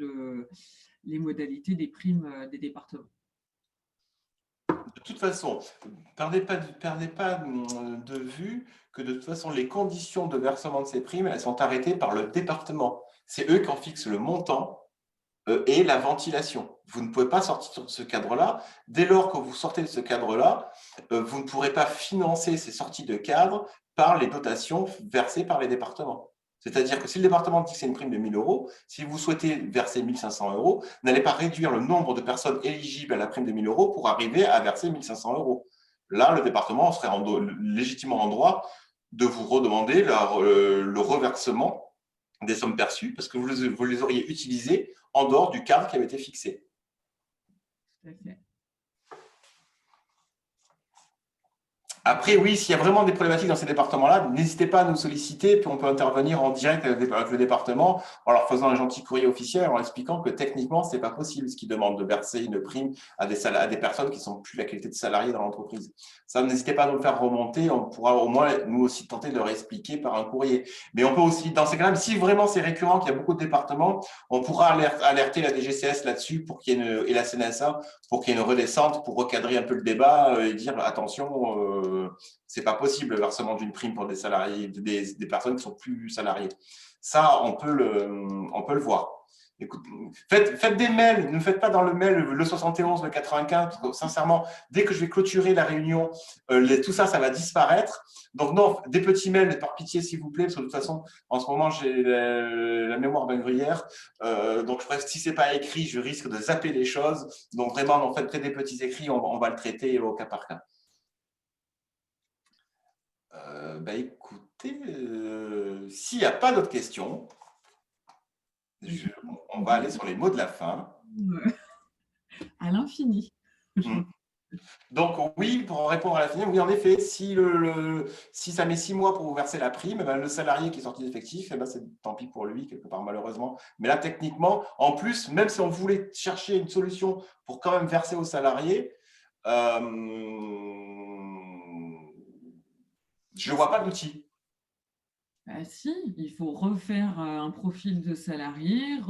les modalités des primes des départements.
De toute façon, perdez pas de vue que de toute façon, les conditions de versement de ces primes, elles sont arrêtées par le département. C'est eux qui en fixent le montant et la ventilation. Vous ne pouvez pas sortir de ce cadre-là. Dès lors que vous sortez de ce cadre-là, vous ne pourrez pas financer ces sorties de cadre par les dotations versées par les départements. C'est-à-dire que si le département dit que c'est une prime de 1 000 euros, si vous souhaitez verser 1 500 euros, n'allez pas réduire le nombre de personnes éligibles à la prime de 1 000 euros pour arriver à verser 1 500 euros. Là, le département serait légitimement en droit de vous redemander le reversement des sommes perçues parce que vous les auriez utilisées en dehors du cadre qui avait été fixé.
Tout à fait.
Après, oui, s'il y a vraiment des problématiques dans ces départements-là, n'hésitez pas à nous solliciter, puis on peut intervenir en direct avec le département en leur faisant un gentil courrier officiel, en leur expliquant que techniquement, ce n'est pas possible ce qu'ils demandent de verser une prime à des personnes qui ne sont plus la qualité de salarié dans l'entreprise. Ça, n'hésitez pas à nous le faire remonter, on pourra au moins nous aussi tenter de leur expliquer par un courrier. Mais on peut aussi, dans ces cas-là, si vraiment c'est récurrent, qu'il y a beaucoup de départements, on pourra alerter la DGCS là-dessus et la CNSA pour qu'il y ait une redescente, pour recadrer un peu le débat et dire attention, c'est pas possible le versement d'une prime pour des salariés, des personnes qui sont plus salariées. Ça, on peut le voir. Écoute, faites des mails, ne faites pas dans le mail le 71, le 95, parce que sincèrement, dès que je vais clôturer la réunion, tout ça, ça va disparaître. Donc non, des petits mails, par pitié, s'il vous plaît, parce que de toute façon, en ce moment, j'ai la mémoire d'un gruyère. Donc, si ce n'est pas écrit, je risque de zapper les choses. Donc, vraiment, en fait, des petits écrits, on va le traiter au cas par cas. Écoutez, s'il n'y a pas d'autres questions, on va aller sur les mots de la fin.
À l'infini.
Donc oui, pour répondre à la fin, oui, en effet, si ça met 6 mois pour vous verser la prime, le salarié qui est sorti d'effectif, c'est tant pis pour lui, quelque part, malheureusement. Mais là, techniquement, en plus, même si on voulait chercher une solution pour quand même verser aux salariés, je ne vois pas d'outil.
Bah si, il faut refaire un profil de salarié, il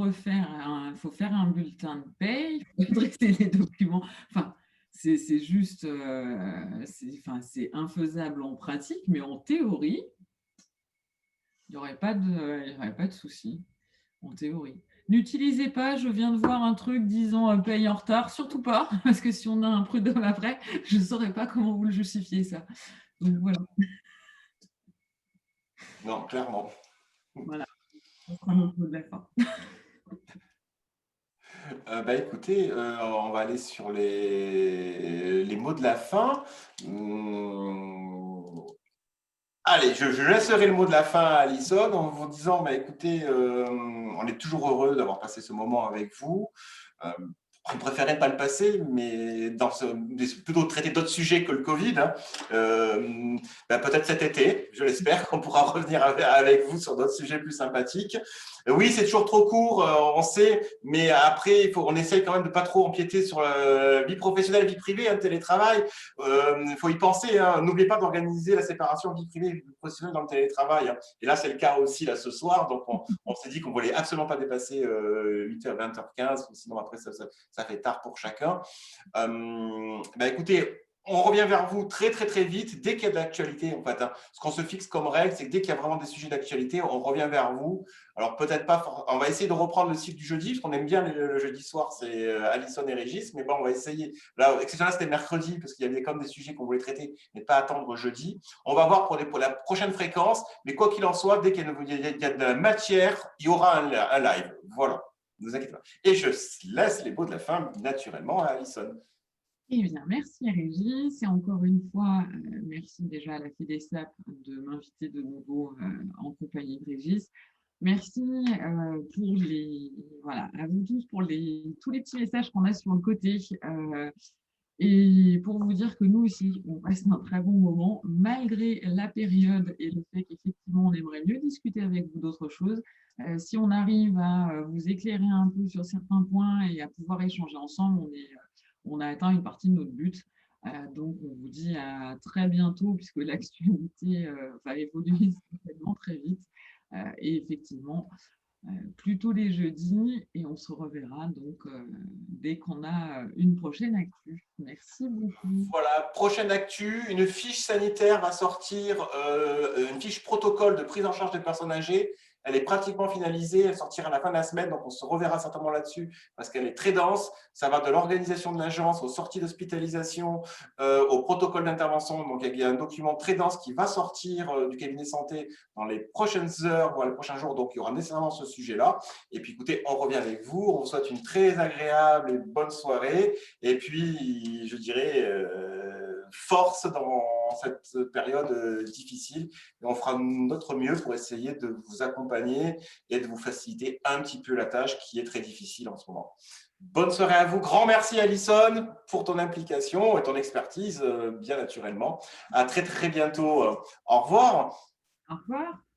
faut faire un bulletin de paye, il faut dresser les documents. Enfin, c'est juste, c'est infaisable en pratique, mais en théorie, il n'y aurait pas de souci, en théorie. N'utilisez pas, je viens de voir un truc disant paye en retard, surtout pas, parce que si on a un prud'homme après, je ne saurais pas comment vous le justifiez, ça. Donc voilà.
Non, clairement.
Voilà, ce sera notre mot de la fin.
Écoutez, on va aller sur les mots de la fin. Allez, je laisserai le mot de la fin à Alison en vous disant, écoutez, on est toujours heureux d'avoir passé ce moment avec vous. On préférait ne pas le passer, mais plutôt traiter d'autres sujets que le Covid. Peut-être cet été, je l'espère, qu'on pourra revenir avec vous sur d'autres sujets plus sympathiques. Oui, c'est toujours trop court, on sait, mais après, on essaye quand même de ne pas trop empiéter sur la vie professionnelle, vie privée, télétravail. Il faut y penser. N'oubliez pas d'organiser la séparation vie privée et vie professionnelle dans le télétravail. Et là, c'est le cas aussi là, ce soir. Donc, on s'est dit qu'on ne voulait absolument pas dépasser 8h, 20h15, sinon après, ça fait tard pour chacun. Écoutez, on revient vers vous très, très, très vite dès qu'il y a de l'actualité. En fait, ce qu'on se fixe comme règle, c'est que dès qu'il y a vraiment des sujets d'actualité, on revient vers vous. Alors, peut-être pas, on va essayer de reprendre le cycle du jeudi, parce qu'on aime bien le jeudi soir, c'est Alison et Régis. Mais bon, on va essayer. Là, exceptionnellement, c'était mercredi, parce qu'il y avait comme des sujets qu'on voulait traiter, mais pas attendre jeudi. On va voir pour la prochaine fréquence. Mais quoi qu'il en soit, dès qu'il y a de la matière, il y aura un live. Voilà. Ne vous inquiétez pas. Et je laisse les mots de la fin, naturellement, à Alison.
Eh bien, merci Régis. Et encore une fois, merci déjà à la FEDESAP de m'inviter de nouveau en compagnie de Régis. Merci à vous tous pour tous les petits messages qu'on a sur le côté. Et pour vous dire que nous aussi, on passe un très bon moment, malgré la période et le fait qu'effectivement, on aimerait mieux discuter avec vous d'autres choses. Si on arrive à vous éclairer un peu sur certains points et à pouvoir échanger ensemble, on a atteint une partie de notre but. Donc, on vous dit à très bientôt, puisque l'actualité va évoluer certainement très vite. Et effectivement, plutôt les jeudis, et on se reverra donc dès qu'on a une prochaine actu. Merci beaucoup.
Voilà, prochaine actu, une fiche sanitaire va sortir, une fiche protocole de prise en charge des personnes âgées. Elle est pratiquement finalisée, elle sortira à la fin de la semaine, donc on se reverra certainement là-dessus parce qu'elle est très dense. Ça va de l'organisation de l'agence aux sorties d'hospitalisation, au protocole d'intervention. Donc il y a un document très dense qui va sortir du cabinet santé dans les prochaines heures, voire les prochains jours. Donc il y aura nécessairement ce sujet-là. Et puis écoutez, on revient avec vous. On vous souhaite une très agréable et bonne soirée. Et puis, je dirais, force dans cette période difficile. Et on fera notre mieux pour essayer de vous accompagner et de vous faciliter un petit peu la tâche qui est très difficile en ce moment. Bonne soirée à vous. Grand merci, Alison, pour ton implication et ton expertise, bien naturellement. À très, très bientôt. Au revoir.
Au revoir.